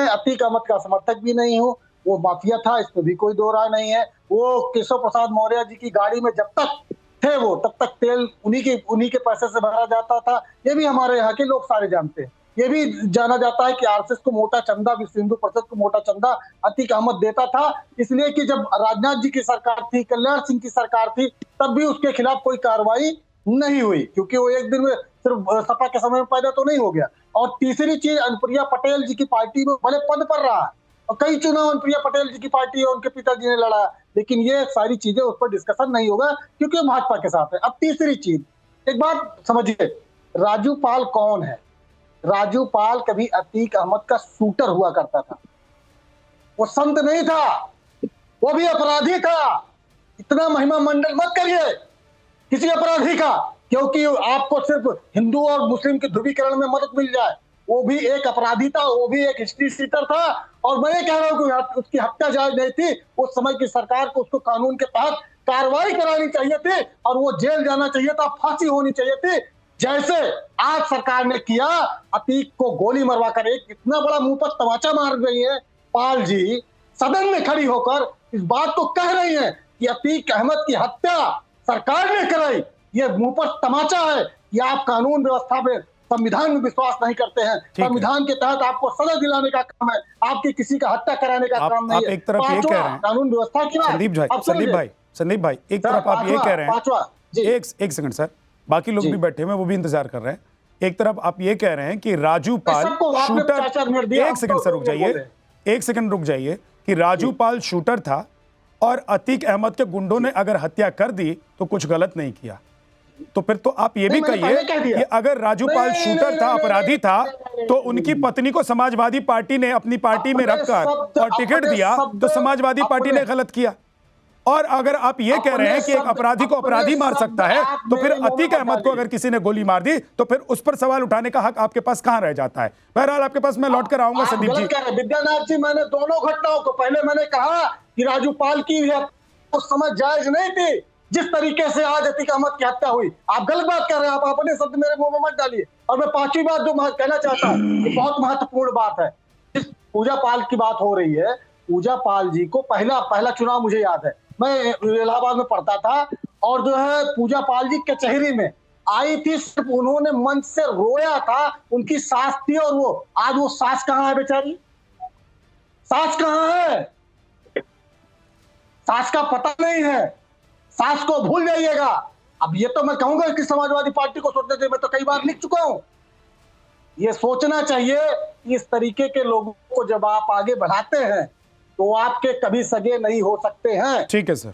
अतीक अहमद का समर्थक भी नहीं हूँ, वो माफिया था, इसमें भी कोई दो राय नहीं है। वो केशव प्रसाद मौर्य जी की गाड़ी में जब तक थे वो, तब तक तेल उन्हीं के पैसे से भरा जाता था। ये भी हमारे यहाँ के लोग सारे जानते हैं। ये भी जाना जाता है कि आरएसएस को मोटा चंदा, विश्व हिंदू परिषद को मोटा चंदा अतीक अहमद देता था, इसलिए कि जब राजनाथ जी की सरकार थी, कल्याण सिंह की सरकार थी, तब भी उसके खिलाफ कोई कार्रवाई नहीं हुई, क्योंकि वो एक दिन में सिर्फ सपा के समय में पैदा तो नहीं हो गया। और तीसरी चीज, अनुप्रिया पटेल जी की पार्टी में बड़े पद पर रहा और कई चुनाव अनुप्रिया पटेल जी की पार्टी और उनके पिताजी ने लड़ा, लेकिन ये सारी चीजें उस पर डिस्कशन नहीं होगा क्योंकि वो भाजपा के साथ है। अब तीसरी चीज, एक बात समझिए, राजू पाल कौन है? राजू पाल कभी अतीक अहमद का शूटर हुआ करता था। वो संत नहीं था, वो भी अपराधी था। इतना महिमा मंडल मत करिए किसी अपराधी का, क्योंकि आपको सिर्फ हिंदू और मुस्लिम के ध्रुवीकरण में मदद मिल जाए। वो भी एक अपराधी था, वो भी एक हिस्ट्री सीटर था। और मैं ये कह रहा हूँ कि उसकी हत्या जायज नहीं थी। उस समय की सरकार को उसको कानून के तहत कार्रवाई करानी चाहिए थी और वो जेल जाना चाहिए था, फांसी होनी चाहिए थी, जैसे आज सरकार ने किया। अतीक को गोली मरवाकर एक इतना बड़ा मुंह पर तमाचा मार गई है। पाल जी सदन में खड़ी होकर इस बात को कह रही है कि अतीक अहमद की हत्या सरकार ने कराई। ये मुंह पर तमाचा है। ये आप कानून व्यवस्था में, संविधान में विश्वास नहीं करते हैं। संविधान के तहत आपको सजा दिलाने का काम है, आपकी किसी का हत्या कराने का काम नहीं है। एक तरफ ये कह रहे हैं कानून व्यवस्था की बात। संदीप भाई एक तरफ आप ये कह रहे हैं, एक सेकंड सर, बाकी लोग भी बैठे हुए, वो भी इंतजार कर रहे हैं। एक तरफ आप ये कह रहे हैं कि राजू पाल शूटर, एक सेकंड सर रुक जाइए, एक सेकंड रुक जाइए, कि राजू पाल शूटर था और अतीक अहमद के गुंडों ने अगर हत्या कर दी तो कुछ गलत नहीं किया। तो फिर तो आप ये भी कहिए कि अगर राजू पाल शूटर था, अपराधी था, तो उनकी पत्नी को समाजवादी पार्टी ने अपनी पार्टी में रखकर और टिकट दिया तो समाजवादी पार्टी ने गलत किया। और अगर आप ये कह रहे हैं कि एक अपराधी को अपराधी मार सकता है, तो फिर अतीक अहमद को अगर किसी ने गोली मार दी तो फिर उस पर सवाल उठाने का हक आपके पास कहां रह जाता है? बहरहाल आपके पास मैं लौट कर आऊंगा संदीप जी। विद्यानाथ जी, मैंने दोनों घटनाओं को, पहले मैंने कहा कि राजू पाल की उस समय जायज नहीं थी जिस तरीके से आज अतीक अहमद की हत्या हुई। आप गलत बात कर रहे हैं, आप अपने शब्द मेरे मुंह में मत डालिए। और मैं पांचवी बात जो कहना चाहता हूँ, ये बहुत महत्वपूर्ण बात है। जिस पूजा पाल की बात हो रही है, पूजा पाल जी को पहला चुनाव मुझे याद है, मैं इलाहाबाद में पढ़ता था और जो है पूजा पाल जी कचहरी में आई थी, सिर्फ उन्होंने मंच से रोया था, उनकी सास थी। और वो आज वो सास कहाँ है बेचारी? सास कहाँ है? सास का पता नहीं है। सास को भूल जाइएगा। अब ये तो मैं कहूंगा कि समाजवादी पार्टी को सोचना चाहिए, मैं तो कई बार लिख चुका हूं। ये सोचना चाहिए कि इस तरीके के लोगों को जब आप आगे बढ़ाते हैं तो आपके कभी सगे नहीं हो सकते हैं। ठीक है सर,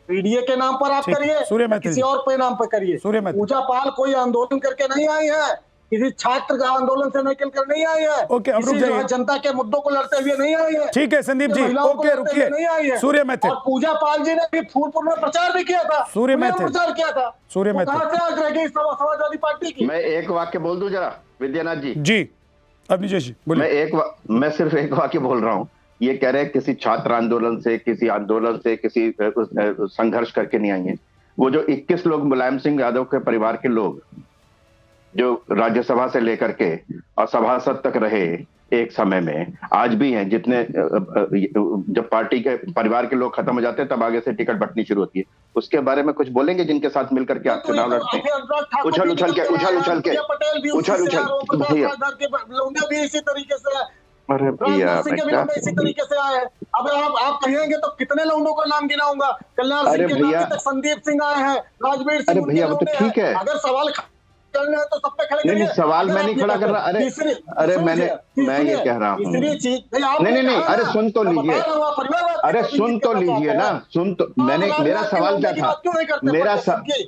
पीडीए के नाम पर आप ठीक है। करिए, सूर्य मैथिल किसी जी। और पे नाम पर करिए। सूर्य मैथिल। पूजा पाल कोई आंदोलन करके नहीं आई है, किसी छात्र का आंदोलन से निकल कर नहीं आई है, ओके, अब रुक किसी जो जाइए। है जनता के मुद्दों को लड़ते हुए नहीं आई है। ठीक है संदीप जी, महिलाओं को ओके लड़ते हुए रुकिए। नहीं आई है। सूर्य मैथिल। और पूजा पाल जी ने भी फूलपुर में प्रचार भी किया था, सूर्य उन्होंने मैथिल। प्रचार किया था। सूर्य वो मैथिल। कहां से आज रह गई समाजवादी पार्टी की? मैं एक वाक्य बोल दूं जरा विद्यानाथ जी। जी अवनीश जी बोलिए। मैं सिर्फ एक वाक्य बोल रहा हूं। ये कह रहे हैं किसी छात्र आंदोलन से, किसी आंदोलन से, किसी संघर्ष करके नहीं आई है। वो जो 21 लोग मुलायम सिंह यादव के परिवार के लोग जो राज्यसभा से लेकर के और सभासद तक रहे एक समय में, आज भी हैं, जितने जब पार्टी के परिवार के लोग खत्म हो जाते हैं तब आगे से टिकट बंटनी शुरू होती है। उसके बारे में कुछ बोलेंगे जिनके साथ मिलकर के आप चुनाव लड़ते हैं? उछल उछल के भैया, भी इसी तरीके से, अरे भैया राजनाथ सिंह के भी लोग इसी तरीके से आए हैं। अब आप कहेंगे तो कितने लोगों का नाम गिनाऊंगा? कल्याण सिंह के नाते तक संदीप सिंह आए हैं, राजवीर सिंह, अरे भैया वो तो ठीक है। अगर सवाल करना है तो सब पे खड़े नहीं, सवाल मैं नहीं खड़ा कर रहा। अरे मैं ये कह रहा हूँ, नहीं, अरे सुन तो लीजिए, अरे सुन तो लीजिए ना, सुन तो, मेरा सवाल क्या था?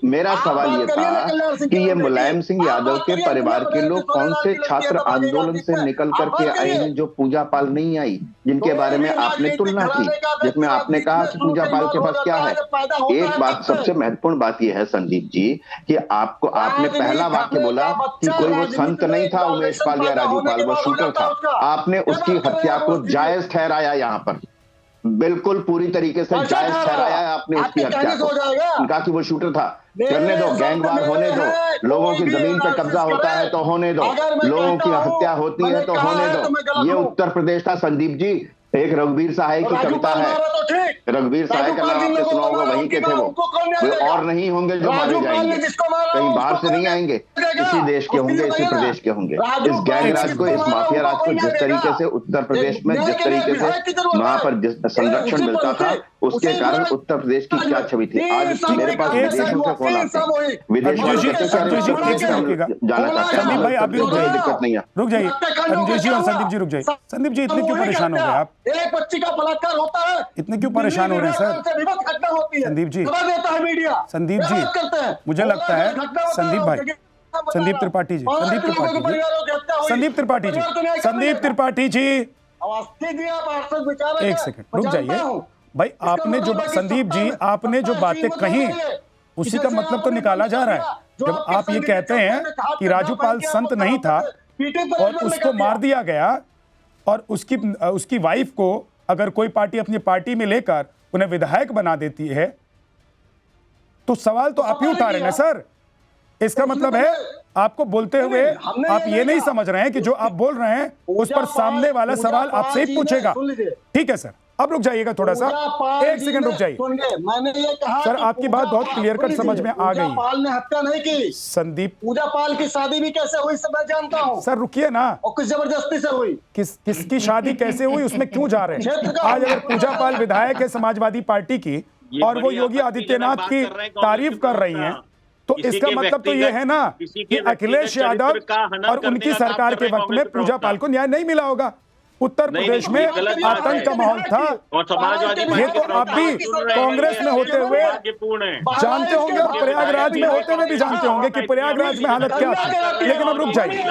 मेरा सवाल ये था कि ये मुलायम सिंह यादव के परिवार के लोग कौन से छात्र आंदोलन से निकल करके आए हैं जो पूजा पाल नहीं आई, जिनके बारे में आपने तुलना की, जिसमें आपने कहा कि पूजा पाल के पास क्या है। एक बात, सबसे महत्वपूर्ण बात यह है संदीप जी कि आपने पहला वाक्य बोला कि कोई वो संत नहीं था उमेश पाल या राजू पाल, वो शूटर था। आपने उसकी हत्या को जायज ठहराया, यहाँ पर बिल्कुल पूरी तरीके से जायज ठहराया आपने उसकी हत्या को। कहा कि वो शूटर था। करने दो, गैंगवार होने दो, लोगों की जमीन पर कब्जा होता है तो होने दो, लोगों की हत्या होती है तो होने दो। ये उत्तर प्रदेश था संदीप जी। एक रघुवीर सहाय की कविता है, रघुवीर सहाय का नाम आपने सुना होगा, वहीं के थे वो। कोई और नहीं होंगे जो मारे जाएंगे, कहीं बाहर से नहीं आएंगे, इसी देश के होंगे, इसी प्रदेश के होंगे। इस गैंग राज को, इस माफिया राज को जिस तरीके से उत्तर प्रदेश में, जिस तरीके से वहां पर संरक्षण मिलता था, उसके कारण उत्तर प्रदेश की क्या छवि थी। आज मेरे पास विदेशों से फोन आते हैं, विदेशों जाना चाहते हैं, भाई आप भी रुक जाइए, दिक्कत नहीं है। रुक जाइए संदीप जी और संदीप जी रुक जाइए। संदीप जी इतने क्यों परेशान हो गए आप? एक बच्ची का बलात्कार होता है, इतने क्यों परेशान हो रहे हैं सर? घटना होती है, संदीप जी, देता है मीडिया, संदीप जी, मुझे लगता है संदीप भाई, संदीप त्रिपाठी जी, संदीप त्रिपाठी जी, संदीप त्रिपाठी जी, संदीप त्रिपाठी जी, एक सेकंड रुक जाइए भाई। आपने जो संदीप जी, आपने जो बातें कही उसी का मतलब तो निकाला जा रहा है। जब आप ये कहते हैं कि राजू पाल संत नहीं था और उसको मार दिया गया और उसकी वाइफ को अगर कोई पार्टी अपनी पार्टी में लेकर उन्हें विधायक बना देती है तो सवाल तो आप ही उठा रहे हैं सर। इसका मतलब है आपको बोलते हुए आप ये नहीं समझ रहे हैं कि जो आप बोल रहे हैं उस पर सामने वाला सवाल आपसे ही पूछेगा। ठीक है सर, अब रुक जाइएगा थोड़ा सा, एक सेकंड रुक जाइए। मैंने ये कहा सर आपकी बात बहुत क्लियर कट समझ में आ गई। पाल ने हत्या नहीं की संदीप, पूजा पाल की शादी भी कैसे हुई सब मैं जानता हूँ। सर रुकिए ना, और किस जबरदस्ती से हुई, किसकी शादी कैसे हुई उसमें क्यों जा रहे हैं? आज अगर पूजा पाल विधायक है समाजवादी पार्टी की और वो योगी आदित्यनाथ की तारीफ कर रही हैं तो इसका मतलब तो ये है ना कि अखिलेश यादव और उनकी सरकार के वक्त में पूजा पाल को न्याय नहीं मिला होगा। उत्तर प्रदेश में आतंक का माहौल था। और समाजवादी ये तो आप भी कांग्रेस में होते हुए जानते होंगे और प्रयागराज में होते हुए भी जानते होंगे कि प्रयागराज में हालत क्या थी। लेकिन अब रुक जाइए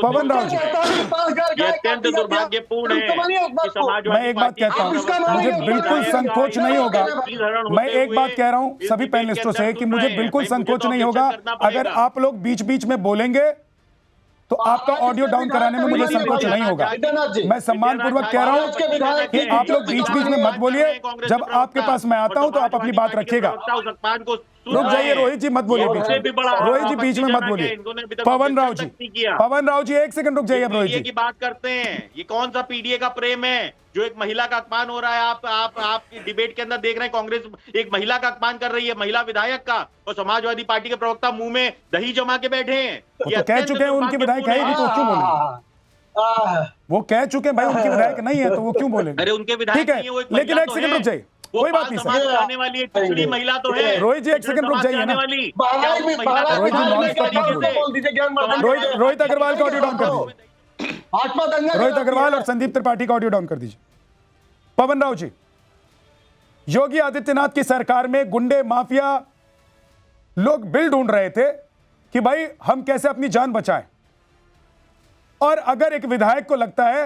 पवन राव जी, अत्यंत दुर्भाग्यपूर्ण है। मैं एक बात कहता हूँ, मुझे बिल्कुल संकोच नहीं होगा। मैं एक बात कह रहा हूँ सभी पैनलिस्टों से कि मुझे बिल्कुल संकोच नहीं होगा अगर आप लोग बीच बीच में बोलेंगे तो आपका ऑडियो डाउन कराने में मुझे संकोच नहीं होगा। मैं सम्मानपूर्वक कह रहा हूं कि आप लोग बीच बीच में मत बोलिए। जब आपके पास मैं आता हूं तो आप अपनी बात रखिएगा। रुक जाइए रोहित जी, मत बोलिए बीच में, रोहित जी बीच में मत बोलिए। पवन राव जी, पवन राव जी एक सेकंड रुक जाइए। अब रोहित जी की बात करते हैं, ये कौन सा पीडीए का प्रेम है जो एक महिला का अपमान हो रहा है? आप डिबेट के अंदर देख रहे हैं कांग्रेस एक महिला का अपमान कर रही है, महिला विधायक का, और समाजवादी पार्टी के प्रवक्ता मुंह में दही जमा के बैठे हैं। तो कह चुके हैं उनकी विधायक है ही नहीं तो क्यों बोले? वो कह चुके हैं भाई उनकी विधायक नहीं है तो वो क्यों बोले? अरे उनके विधायक ठीक है, लेकिन एक सेकंड रुक जाइए, वो कोई बात पाल नहीं समाज सर। से आने वाली एक पिछड़ी महिला तो है। रोहित जी, एक पिछड़े सेकंड रुक समाज से जाइए आने ना। वाली रोहित जी, नॉन-स्टॉप मत बोलिए। रोहित अग्रवाल का ऑडियो डाउन कर दीजिए। रोहित अग्रवाल और संदीप त्रिपाठी का ऑडियो डाउन कर दीजिए। पवन राव जी, योगी आदित्यनाथ की सरकार में गुंडे माफिया लोग बिल ढूंढ रहे थे कि भाई हम कैसे अपनी जान बचाएं, और अगर एक विधायक को लगता है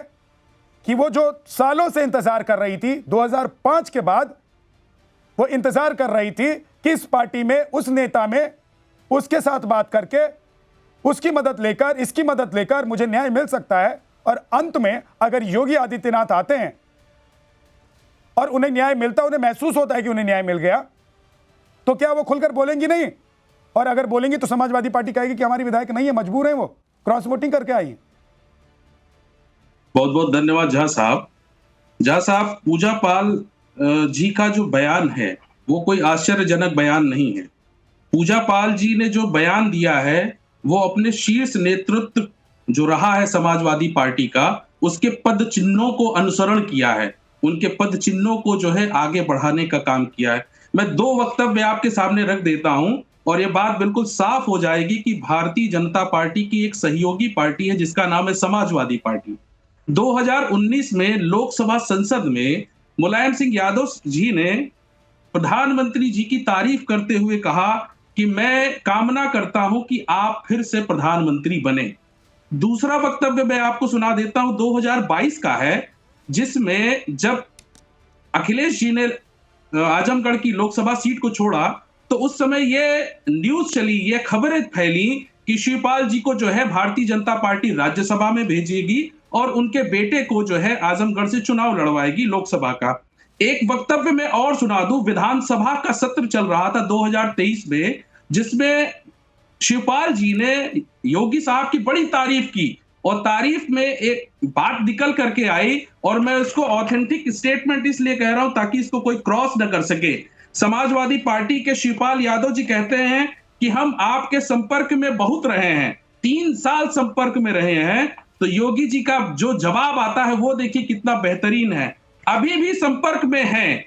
कि वो जो सालों से इंतजार कर रही थी, 2005 के बाद वो इंतजार कर रही थी कि इस पार्टी में, उस नेता में, उसके साथ बात करके उसकी मदद लेकर, इसकी मदद लेकर मुझे न्याय मिल सकता है, और अंत में अगर योगी आदित्यनाथ आते हैं और उन्हें न्याय मिलता, उन्हें महसूस होता है कि उन्हें न्याय मिल गया, तो क्या वो खुलकर बोलेंगी नहीं? और अगर बोलेंगी तो समाजवादी पार्टी कहेगी कि हमारी विधायक नहीं है, मजबूर है, वो क्रॉस वोटिंग करके आई है। बहुत बहुत धन्यवाद झा साहब। झा साहब, पूजा पाल जी का जो बयान है वो कोई आश्चर्यजनक बयान नहीं है। पूजा पाल जी ने जो बयान दिया है वो अपने शीर्ष नेतृत्व जो रहा है समाजवादी पार्टी का, उसके पद चिन्हों को अनुसरण किया है, उनके पद चिन्हों को जो है आगे बढ़ाने का काम किया है। मैं 2 वक्तव्य आपके सामने रख देता हूं और ये बात बिल्कुल साफ हो जाएगी कि भारतीय जनता पार्टी की एक सहयोगी पार्टी है जिसका नाम है समाजवादी पार्टी। 2019 में लोकसभा संसद में मुलायम सिंह यादव जी ने प्रधानमंत्री जी की तारीफ करते हुए कहा कि मैं कामना करता हूं कि आप फिर से प्रधानमंत्री बने। दूसरा वक्तव्य मैं आपको सुना देता हूं, 2022 का है, जिसमें जब अखिलेश जी ने आजमगढ़ की लोकसभा सीट को छोड़ा तो उस समय ये न्यूज चली, ये खबरें फैली कि शिवपाल जी को जो है भारतीय जनता पार्टी राज्यसभा में भेजेगी और उनके बेटे को जो है आजमगढ़ से चुनाव लड़वाएगी लोकसभा का। एक वक्तव्य में और सुना दूं, विधानसभा का सत्र चल रहा था 2023 में, जिसमें शिवपाल जी ने योगी साहब की बड़ी तारीफ की और तारीफ में एक बात निकल करके आई, और मैं उसको ऑथेंटिक स्टेटमेंट इसलिए कह रहा हूं ताकि इसको कोई क्रॉस न कर सके। समाजवादी पार्टी के शिवपाल यादव जी कहते हैं कि हम आपके संपर्क में बहुत रहे हैं, 3 साल संपर्क में रहे हैं। तो योगी जी का जो जवाब आता है वो देखिए कितना बेहतरीन है, अभी भी संपर्क में हैं।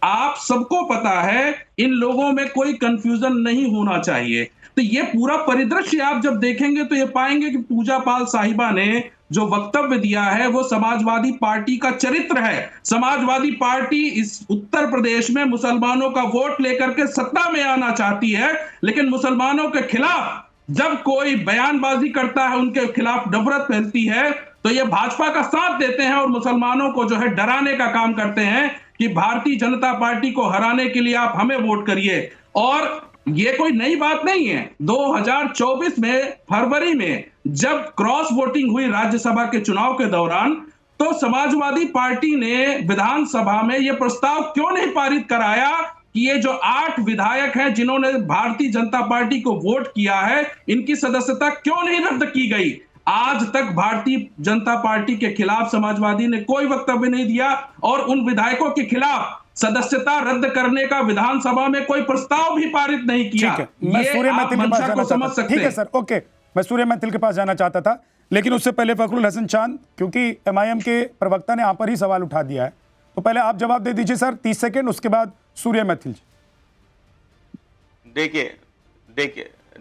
आप सबको पता है, इन लोगों में कोई कंफ्यूजन नहीं होना चाहिए। तो ये पूरा परिदृश्य आप जब देखेंगे तो ये पाएंगे कि पूजा पाल साहिबा ने जो वक्तव्य दिया है वो समाजवादी पार्टी का चरित्र है। समाजवादी पार्टी इस उत्तर प्रदेश में मुसलमानों का वोट लेकर के सत्ता में आना चाहती है, लेकिन मुसलमानों के खिलाफ जब कोई बयानबाजी करता है, उनके खिलाफ नफरत फैलती है, तो ये भाजपा का साथ देते हैं और मुसलमानों को जो है डराने का काम करते हैं कि भारतीय जनता पार्टी को हराने के लिए आप हमें वोट करिए। और ये कोई नई बात नहीं है। 2024 में फरवरी में जब क्रॉस वोटिंग हुई राज्यसभा के चुनाव के दौरान, तो समाजवादी पार्टी ने विधानसभा में यह प्रस्ताव क्यों नहीं पारित कराया कि ये जो 8 विधायक हैं जिन्होंने भारतीय जनता पार्टी को वोट किया है, इनकी सदस्यता क्यों नहीं रद्द की गई। आज तक भारतीय जनता पार्टी के खिलाफ समाजवादी ने कोई वक्तव्य नहीं दिया और उन विधायकों के खिलाफ सदस्यता रद्द करने का विधानसभा में कोई प्रस्ताव भी पारित नहीं किया। मैं सूर्य मैथिल के पास जाना चाहता था। ठीक है सर, ओके, मैं सूर्य मैथिल के पास जाना चाहता था, लेकिन उससे पहले फखरुल हसन चांद, क्योंकि एमआईएम के प्रवक्ता ने आप पर ही सवाल उठा दिया है, तो पहले आप जवाब दे दीजिए सर, 30 सेकंड, उसके बाद सूर्य मैथिल जी।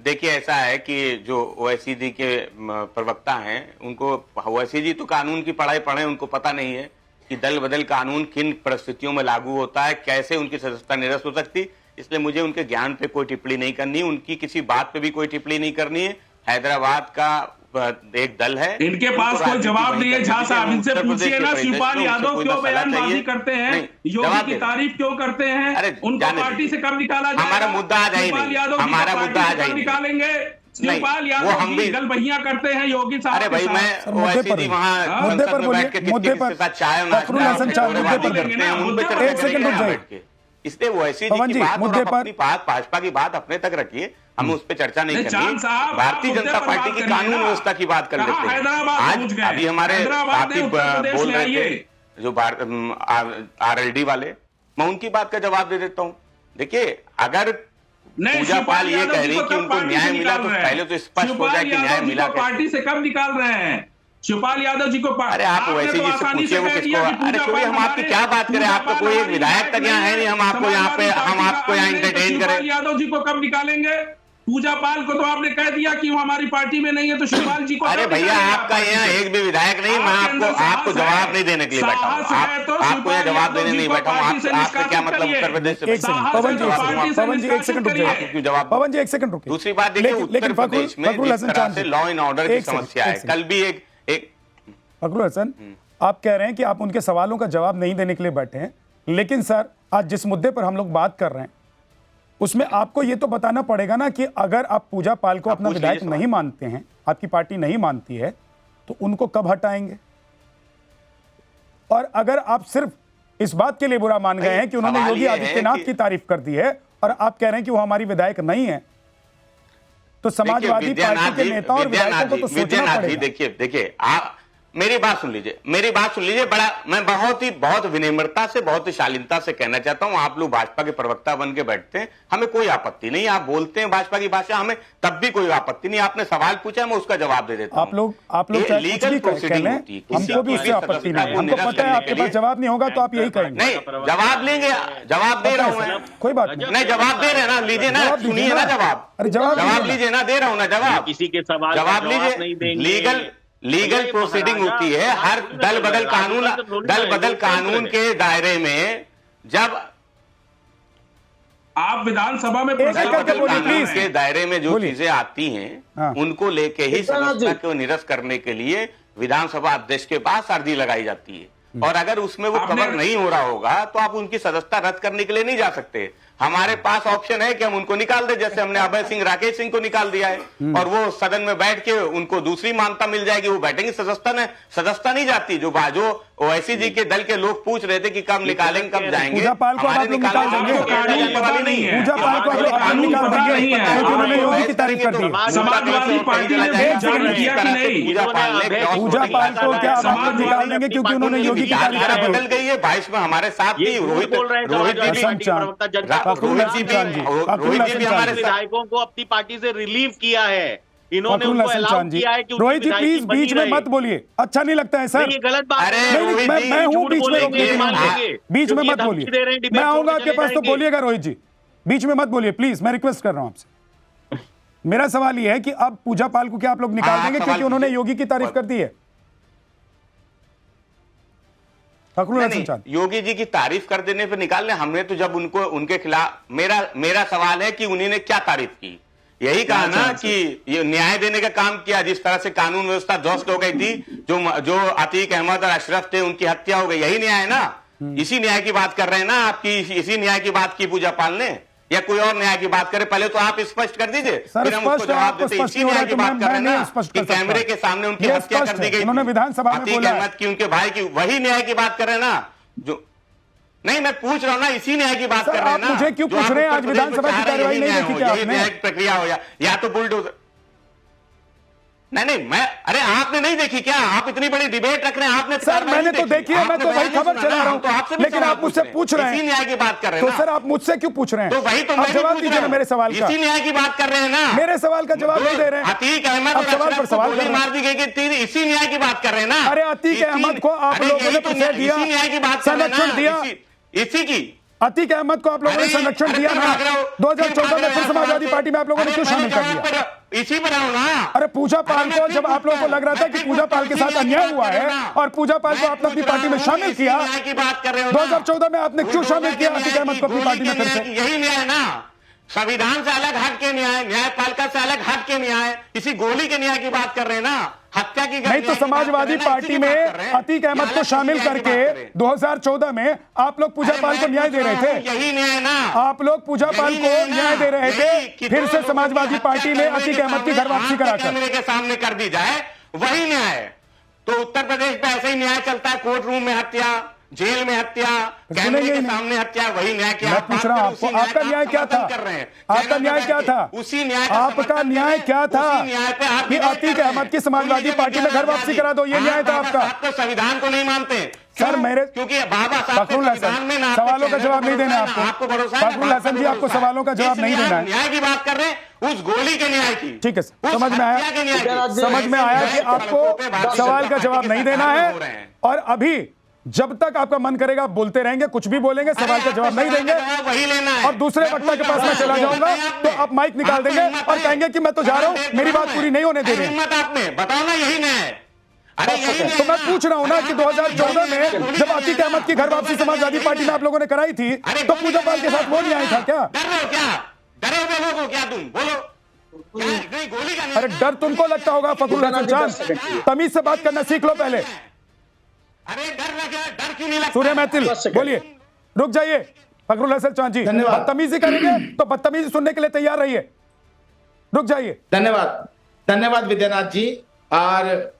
देखिए ऐसा है कि जो ओवैसी जी के प्रवक्ता हैं, उनको ओवैसी जी तो कानून की पढ़ाई पढ़े, उनको पता नहीं है कि दल बदल कानून किन परिस्थितियों में लागू होता है, कैसे उनकी सदस्यता निरस्त हो सकती। इसलिए मुझे उनके ज्ञान पे कोई टिप्पणी नहीं करनी, उनकी किसी बात पे भी कोई टिप्पणी नहीं करनी है। हैदराबाद का एक दल है, इनके पास कोई जवाब नहीं है। झा साहब, इनसे पूछिए ना, शिवपाल यादव क्यों बयानबाजी करते हैं, योगी की तारीफ क्यों करते हैं, उनको पार्टी से कब निकाला जाएगा? हमारा मुद्दा आ जाएगा, हमारा मुद्दा आ जाएगा, निकालेंगे। शिवपाल यादव जी गलबहियां करते हैं योगी साहब। अरे भाई, मैं वैसे भी वहाँ मुद्दे पर बोलिए, मुद्दे पर चाय फखरुल हसन चांद मुद्दे पर एक सेकंड रुक जाइए। इसलिए वैसी की बात और अपनी बात, भाजपा की बात अपने तक रखिए, हम उस पर चर्चा नहीं करनी। भारतीय जनता पार्टी की कानून व्यवस्था की बात कर लेते हैं। आज अभी हमारे साथी बोल रहे थे जो आरएलडी वाले, मैं उनकी बात का जवाब दे देता हूँ। देखिए, अगर पूजा पाल ये कह रही कि उनको न्याय मिला, तो पहले तो स्पष्ट हो जाए कि न्याय मिला। पार्टी से कब निकाल रहे हैं? शिवपाल यादव जी को अरे आप वैसे जी से पूछिए वो किसको, अरे छोड़िए हम आपकी क्या बात करें, आपका कोई एक विधायक तक यहाँ है नहीं, हम आपको यहाँ पे हम आपको यहाँ एंटरटेन करें। यादव जी को कब निकालेंगे? पूजा पाल को तो आपने कह दिया कि वो हमारी पार्टी में नहीं है, तो शिवपाल जी को अरे भैया आपका यहाँ एक भी विधायक नहीं, मैं आपको जवाब नहीं देने के लिए बैठा हूँ, आपको यहाँ जवाब देने नहीं बैठा हूँ। आपका क्या मतलब उत्तर प्रदेश से? पवन जी एक सेकंड रुक जाइए, क्यों जवाब? पवन जी एक सेकंड रुकिए। दूसरी बात देखिए, उत्तर प्रदेश में जिस तरह से लॉ एंड ऑर्डर की समस्या है, कल भी एक फखरुल हसन, आप कह रहे हैं कि आप उनके सवालों का जवाब नहीं देने के लिए बैठे हैं, लेकिन सर आज जिस मुद्दे पर हम लोग बात कर रहे हैं उसमें आपको ये तो बताना पड़ेगा ना कि अगर आप पूजा पाल को अपना विधायक नहीं मानते हैं, आपकी पार्टी नहीं मानती है, तो उनको कब हटाएंगे? और अगर आप सिर्फ इस बात के लिए बुरा मान गए हैं कि उन्होंने योगी आदित्यनाथ की तारीफ कर दी है और आप कह रहे हैं कि वो हमारी विधायक नहीं है, तो समाजवादी पार्टी के नेताओं और विधायकों को तो सोचना पड़ेगा। देखिए आप मेरी बात सुन लीजिए, बड़ा मैं बहुत विनम्रता से, बहुत ही शालीनता से कहना चाहता हूं, आप लोग भाजपा के प्रवक्ता बन के बैठते हैं, हमें कोई आपत्ति नहीं, आप बोलते हैं भाजपा की भाषा, हमें तब भी कोई आपत्ति नहीं। आपने सवाल पूछा, मैं उसका जवाब दे देता हूं। आप लोग लीगल प्रोसीडिंग होती है, हमको भी उससे आपत्ति नहीं, हमको पता है आपके पास जवाब नहीं होगा तो आप यही कहेंगे। नहीं, जवाब लेंगे, जवाब दे रहा हूं मैं, कोई बात नहीं, जवाब दे रहे हैं ना, लीजिए ना, सुनिए ना जवाब, अरे जवाब लीजिए ना, दे रहा हूं ना जवाब, किसी के सवाल जवाब लीजिए। लीगल प्रोसीडिंग होती है, हर दल बदल कानून के दायरे में, जब आप विधानसभा में कानून के दायरे में जो चीजें आती हैं उनको लेके ही समस्या को निरस्त करने के लिए विधानसभा अध्यक्ष के पास अर्जी लगाई जाती है, और अगर उसमें वो कवर नहीं हो रहा होगा तो आप उनकी सदस्यता रद्द करने के लिए नहीं जा सकते। हमारे पास ऑप्शन है कि हम उनको निकाल दें, जैसे हमने अभय सिंह राकेश सिंह को निकाल दिया है, और वो सदन में बैठ के उनको दूसरी मान्यता मिल जाएगी, वो बैठेंगे। सदस्यता नहीं जाती। जो ओवैसी जी के दल के लोग पूछ रहे थे कि कब निकालेंगे, कब जाएंगे, पूजा पाल को आप लोग निकाल देंगे, पूजा पाल को आप लोग निकाल देंगे क्योंकि उन्होंने योगी की तारीफ कर दी। समाजवादी पार्टी ने पूजा पाल को क्या आप लोग निकाल देंगे क्योंकि उन्होंने योगी की तारीफ कर दी? बदल गई है, 22 में हमारे साथ थी, रोहित जी भी हमारे विधायकों को अपनी पार्टी से रिलीव किया है, इन्होंने उनको अलाउ किया है कि रोहित जी प्लीज बीच में मत बोलिए, अच्छा नहीं लगता है सर, ये गलत बात है। मैं हूं बीच में, बीच में मत बोलिए, मैं आऊंगा आपके पास तो बोलिएगा। रोहित जी बीच में मत बोलिए प्लीज, मैं रिक्वेस्ट कर रहा हूं आपसे। मेरा सवाल यह है कि अब पूजा पाल को क्या आप लोग निकाल देंगे क्योंकि उन्होंने योगी की तारीफ कर दी है? योगी जी की तारीफ कर देने पे निकालने, हमने तो जब उनके खिलाफ, मेरा सवाल है कि उन्होंने क्या तारीफ की? यही कहा ना कि ये न्याय देने का काम किया, जिस तरह से कानून व्यवस्था ध्वस्त हो गई थी, जो अतीक अहमद और अशरफ थे उनकी हत्या हो गई, यही न्याय है ना? इसी न्याय की बात कर रहे हैं ना आपकी, इसी न्याय की बात की पूजा पाल ने, या कोई और न्याय की बात करे? पहले तो आप स्पष्ट कर दीजिए, फिर हम उसको जवाब देते। इसी न्याय की बात कर रहे हैं ना कि कैमरे के सामने उनकी हत्या कर दी गई, उन्होंने विधानसभा में बोला अहमद की, उनके भाई की, वही न्याय की बात कर रहे हैं ना? जो नहीं, मैं पूछ रहा हूं ना, इसी न्याय की बात कर रहे हैं ना? मुझे क्यों पूछ रहे हैं? आज विधानसभा की कार्रवाई नहीं देखी क्या आपने? न्याय प्रक्रिया हो या तो बुलडोजर। नहीं, अरे आपने नहीं देखी क्या? आप इतनी बड़ी डिबेट रख रहे हैं, आपने सर मैंने तो देखी है, मैं तो वही खबर चला रहा हूं, लेकिन आप मुझसे पूछ रहे हैं, इसी न्याय की बात कर रहे हैं तो सर आप मुझसे क्यों पूछ रहे हैं? तो वही तो आप जवाब दीजिए ना मेरे सवाल का, इसी न्याय की बात कर रहे हैं ना? मेरे सवाल का जवाब नहीं दे रहे हैं। अतीक अहमद और अशरफ को गोली मार दी गई, इसी न्याय की बात कर रहे हैं ना? अरे अतीक अहमद को आप लोगों ने पैसे दिया, इसी न्याय की बात कर रहे हैं संरक्षण दिया, इसी की अतीक अहमद को आप लोगों ने संरक्षण दिया ना? 2014 में फिर समाजवादी पार्टी में आप लोगों ने क्यों शामिल कर दिया? इसी पर आओ ना। अरे पूजा पाल को जब आप लोगों को लग रहा था कि पूजा पाल के साथ अन्याय हुआ है और पूजा पाल को आपने अपनी पार्टी में शामिल किया, 2014 में आपने क्यों शामिल किया अतीक अहमद को अपनी पार्टी में? फिर से यही न्याय ना, संविधान से अलग हट के न्याय, न्यायपालिका से अलग हट के न्याय, इसी गोली के न्याय की बात कर रहे हैं ना? हत्या की नहीं तो समाजवादी पार्टी में अतीक अहमद को शामिल करके 2014 में आप लोग पूजा पाल को न्याय दे रहे थे। यही न्याय ना, आप लोग पूजा पाल को न्याय दे रहे थे, फिर से समाजवादी पार्टी में अतीक अहमद की घर वापसी कराकर कैमरे के सामने कर दी जाए, वही न्याय। तो उत्तर प्रदेश में ऐसे ही न्याय चलता है, कोर्ट रूम में हत्या, जेल में हत्या, कैमरे के सामने हत्या, वही न्याय। क्या मैं पूछ रहा हूं आपको, आपका न्याय क्या था? आपका न्याय क्या था? उसी न्याय, आपका न्याय क्या था कि अतीक अहमद की समाजवादी पार्टी में घर वापसी करा दो, ये न्याय था आपका? आप तो संविधान को नहीं मानते, सर मेरे क्योंकि बाबा साहब के फखरुल हसन, संविधान में ना आपको सवालों का चैनल जवाब पे नहीं देना है आपको आपको। भरोसा है, फखरुल हसन जी, आपको आपको भरोसा सवालों का जवाब नहीं इसलिए देना आप है। न्याय की बात कर रहे हैं, उस गोली के न्याय की, ठीक है सर, उस समझ में हत्या के न्याय आया, की। समझ में आया कि आपको सवाल का जवाब नहीं देना है, और अभी जब तक आपका मन करेगा आप बोलते रहेंगे, कुछ भी बोलेंगे, सवाल का जवाब नहीं देंगे, वही लेना है। और दूसरे वक्ता के पास मैं चला जाऊंगा तो आप माइक निकाल देंगे और कहेंगे कि मैं तो जा रहा हूं, मेरी बात पूरी नहीं होने दे रहे। हिम्मत आपने बताओ ना, यही न्याय है। अरे यही तो मैं पूछ रहा हूं ना कि 2014 में जब अतीक अहमद की घर वापसी समाजवादी पार्टी में आप लोगों ने कराई थी, तो पूजा पाल के साथ वो नहीं आया था क्या? डर रहे हो क्या? डरे हुए लोगों को क्या तुम बोलो? नहीं, गोली का अरे डर तुमको लगता होगा फखरुल हसन चांद, तमीज से बात करना सीख लो पहले। अरे डर क्यों नहीं लगता? सूर्य मैथिल बोलिए, रुक जाइए फखरुल हसन चांद जी, बदतमीजी करेंगे तो बदतमीजी सुनने के लिए तैयार रहिए, रुक जाइए। धन्यवाद विद्यानाथ जी। और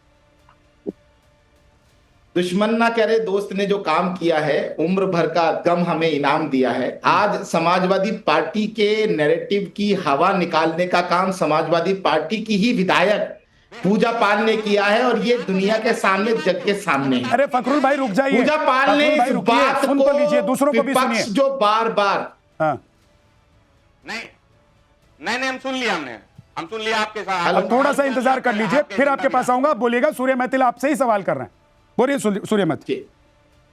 दुश्मन ना करे दोस्त ने जो काम किया है, उम्र भर का गम हमें इनाम दिया है। आज समाजवादी पार्टी के नैरेटिव की हवा निकालने का काम समाजवादी पार्टी की ही विधायक पूजा पाल ने किया है, और ये दुनिया के सामने, जग के सामने है। अरे फखरुल भाई रुक जाइए, पूजा पाल ने इस बात सुन तो लीजिए, दूसरों को भी विपक्ष सुनिए। जो बार बार नहीं हम सुन लिया, हम सुन लिया आपके साथ। अब थोड़ा सा इंतजार कर लीजिए, फिर आपके पास आऊंगा, बोलिएगा। सूर्य मैथिल आपसे ही सवाल कर रहे हैं, बोलिए सूर्य मैथिल।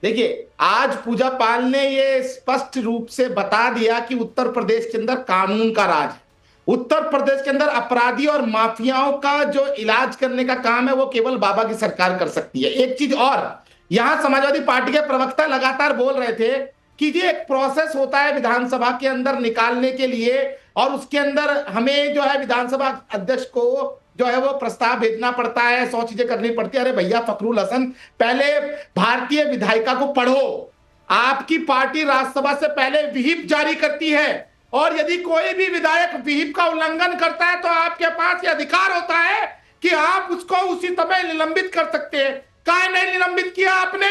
देखिए, आज पूजा पाल ने ये स्पष्ट रूप से बता दिया कि उत्तर प्रदेश के अंदर कानून का राज है। उत्तर प्रदेश के अंदर अपराधी और माफियाओं का जो इलाज करने का काम है वो केवल बाबा की सरकार कर सकती है। एक चीज और, यहां समाजवादी पार्टी के प्रवक्ता लगातार बोल रहे थे कि ये एक प्रोसेस होता है विधानसभा के अंदर निकालने के लिए, और उसके अंदर हमें जो है विधानसभा अध्यक्ष को जो है वो प्रस्ताव भेजना पड़ता है, 100 चीजें करनी पड़ती है। अरे भैया फखरुल हसन, पहले भारतीय विधायिका को पढ़ो। आपकी पार्टी राज्यसभा से पहले विहिप जारी करती है, और यदि कोई भी विधायक विहिप का उल्लंघन करता है तो आपके पास यह अधिकार होता है कि आप उसको उसी समय निलंबित कर सकते हैं। काहे नहीं निलंबित किया आपने?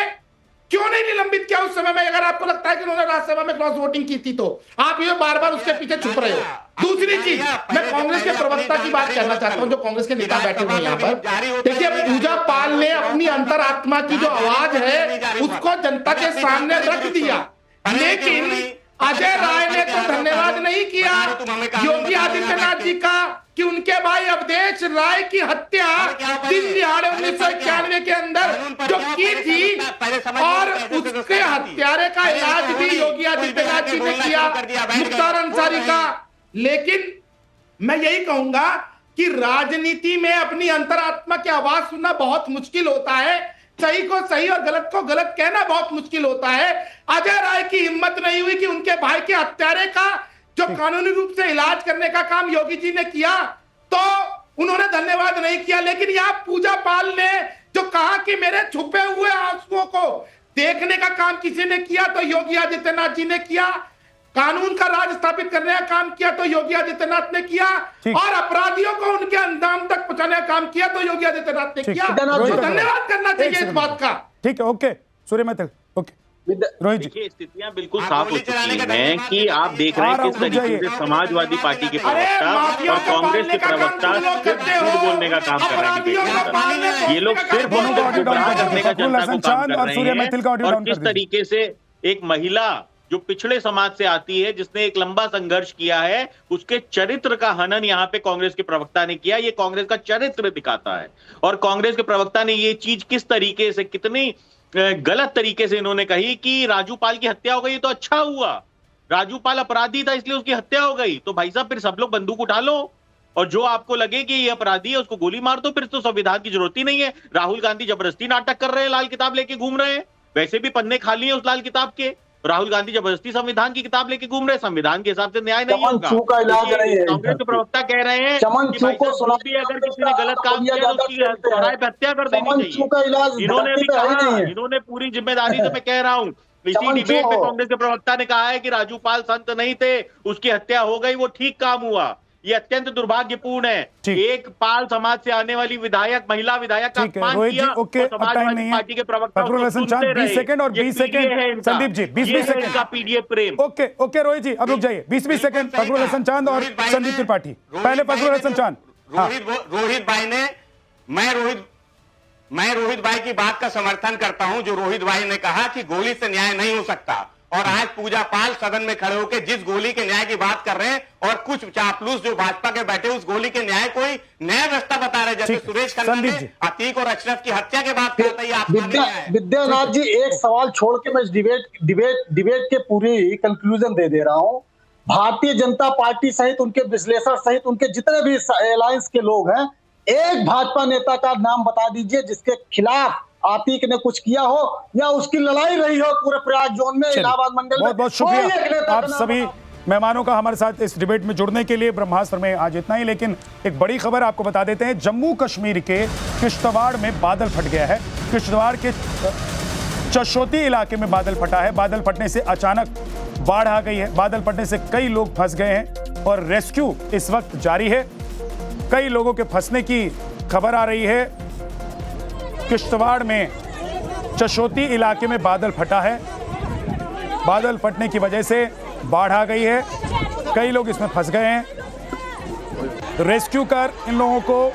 क्यों नहीं निलंबित किया उस समय में? अगर आपको लगता है कि उन्होंने राज्यसभा में क्रॉस वोटिंग की थी तो आप ये बार बार उसके पीछे छुप रहे हो। दूसरी चीज, मैं कांग्रेस के प्रवक्ता की बात करना चाहता हूं, जो कांग्रेस के नेता बैठे हुए यहाँ पर। देखिए, पूजा पाल ने अपनी अंतरात्मा की जो आवाज है उसको जनता के सामने रख दिया, लेकिन अजय राय ने तो धन्यवाद नहीं किया योगी आदित्यनाथ जी का कि उनके भाई अवधेश राय की हत्या दिन दिहाड़े 1991 के अंदर जो की थी, और उसके हत्यारे का इलाज भी योगी आदित्यनाथ जी ने किया, मुख्तार अंसारी का। लेकिन मैं यही कहूंगा कि राजनीति में अपनी अंतरात्मा की आवाज सुनना बहुत मुश्किल होता है, सही को सही और गलत को गलत कहना बहुत मुश्किल होता है। अजय राय की हिम्मत नहीं हुई कि उनके भाई के हत्यारे का जो कानूनी रूप से इलाज करने का काम योगी जी ने किया तो उन्होंने धन्यवाद नहीं किया। लेकिन यहां पूजा पाल ने जो कहा कि मेरे छुपे हुए आंसुओं को देखने का काम किसी ने किया तो योगी आदित्यनाथ जी ने किया, कानून का राज स्थापित करने का काम किया तो योगी आदित्यनाथ ने किया, और अपराधियों को उनके अंजाम तक पहुंचाने का काम किया तो योगी आदित्यनाथ ने किया। तो धन्यवाद करना चाहिए इस बात का। ठीक है, ओके सूर्य मैथिल, ओके रोहित जी। देखिए, स्थितियां बिल्कुल साफ हो चुकी हैं कि आप देख रहे हैं किस तरीके से समाजवादी पार्टी के प्रवक्ता और कांग्रेस के प्रवक्ता सिर्फ झूठ बोलने का काम कर रहे हैं। ये लोग सिर्फ गुमराह करने का जनता को काम कर रहे हैं। और किस तरीके से एक महिला जो पिछड़े समाज से आती है, जिसने एक लंबा संघर्ष किया है, उसके चरित्र का हनन यहाँ पे कांग्रेस के प्रवक्ता ने किया। ये कांग्रेस का चरित्र दिखाता है। और कांग्रेस के प्रवक्ता ने ये चीज किस तरीके से, कितनी गलत तरीके से इन्होंने कही कि राजू पाल की हत्या हो गई तो अच्छा हुआ, राजू पाल अपराधी था इसलिए उसकी हत्या हो गई, तो भाई साहब फिर सब लोग बंदूक उठा लो और जो आपको लगे कि ये अपराधी है उसको गोली मार दो, फिर तो संविधान की जरूरत ही नहीं है। राहुल गांधी जबरदस्ती नाटक कर रहे हैं, लाल किताब लेके घूम रहे हैं, वैसे भी पन्ने खाली है उस लाल किताब के। राहुल गांधी जबरदस्ती संविधान की किताब लेके घूम रहे हैं, संविधान के हिसाब से न्याय नहीं होगा। कांग्रेस के प्रवक्ता कह रहे हैं कि भाई साहब भी अगर किसी ने गलत काम किया तो उसकी चौराहे पे हत्या कर देनी चाहिए। इन्होंने भी कहा, इन्होंने पूरी जिम्मेदारी से मैं कह रहा हूँ, इसी डिबेट में कांग्रेस के प्रवक्ता ने कहा है कि राजू पाल संत नहीं थे, उसकी हत्या हो गई, वो ठीक काम हुआ। ये अत्यंत दुर्भाग्यपूर्ण है। एक पाल समाज से आने वाली विधायक, महिला विधायक का अपमान किया और समाजवादी पार्टी के प्रवक्ता फखरुल हसन चांद 20 सेकंड और 20 सेकंड संदीप जी, 20 सेकंड का पीडीएफ प्रेम। ओके ओके रोहित जी अब रुक जाइए, 20 सेकंड फखरुल हसन चांद और संदीप त्रिपाठी। पहले फखरुल हसन चांद। रोहित भाई ने, मैं रोहित भाई की बात का समर्थन करता हूं, जो रोहित भाई ने कहा कि गोली से न्याय नहीं हो सकता। और आज पूजा पाल सदन में खड़े होकर जिस गोली के न्याय की बात कर रहे हैं, और कुछ चापलूस जो भाजपा के बैठे उस गोली के न्याय कोई नया रास्ता बता रहे, जैसे सुरेश खन्ना ने अतीक और अशरफ की हत्या के बाद कहा था ये आत्महत्या है। विद्यानाथ जी, एक सवाल छोड़ के मैं इस डिबेट के पूरी कंक्लूजन दे रहा हूं। भारतीय जनता पार्टी सहित उनके विश्लेषक सहित उनके जितने भी अलायंस के लोग हैं, एक भाजपा नेता का नाम बता दीजिए जिसके खिलाफ आतिक ने कुछ किया हो या उसकी लड़ाई रही हो पूरे प्रयाग जोन में, इलाहाबाद मंडल में। बहुत बहुत शुक्रिया आप सभी मेहमानों का हमारे साथ इस डिबेट में जुड़ने के लिए। ब्रह्मास्त्र में आज इतना ही, लेकिन एक बड़ी खबर आपको बता देते हैं। जम्मू कश्मीर के किश्तवाड़ में बादल फट गया है। किश्तवाड़ के चशोती इलाके में बादल फटा है। बादल फटने से अचानक बाढ़ आ गई है। बादल फटने से कई लोग फंस गए हैं और रेस्क्यू इस वक्त जारी है। कई लोगों के फंसने की खबर आ रही है। किश्तवाड़ में चशोती इलाके में बादल फटा है। बादल फटने की वजह से बाढ़ आ गई है। कई लोग इसमें फंस गए हैं। रेस्क्यू कर इन लोगों को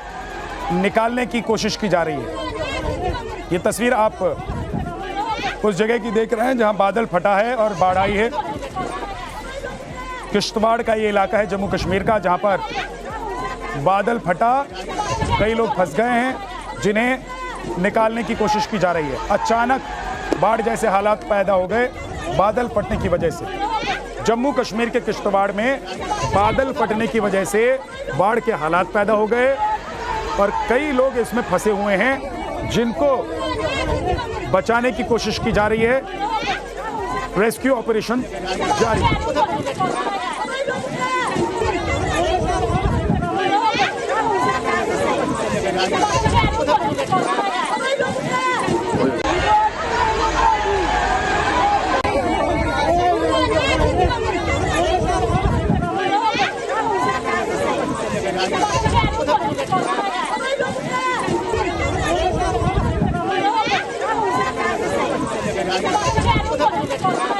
निकालने की कोशिश की जा रही है। ये तस्वीर आप उस जगह की देख रहे हैं जहां बादल फटा है और बाढ़ आई है। किश्तवाड़ का ये इलाका है जम्मू कश्मीर का, जहां पर बादल फटा, कई लोग फंस गए हैं जिन्हें निकालने की कोशिश की जा रही है। अचानक बाढ़ जैसे हालात पैदा हो गए बादल फटने की वजह से। जम्मू कश्मीर के किश्तवाड़ में बादल फटने की वजह से बाढ़ के हालात पैदा हो गए और कई लोग इसमें फंसे हुए हैं जिनको बचाने की कोशिश की जा रही है। रेस्क्यू ऑपरेशन जारी है। Come on.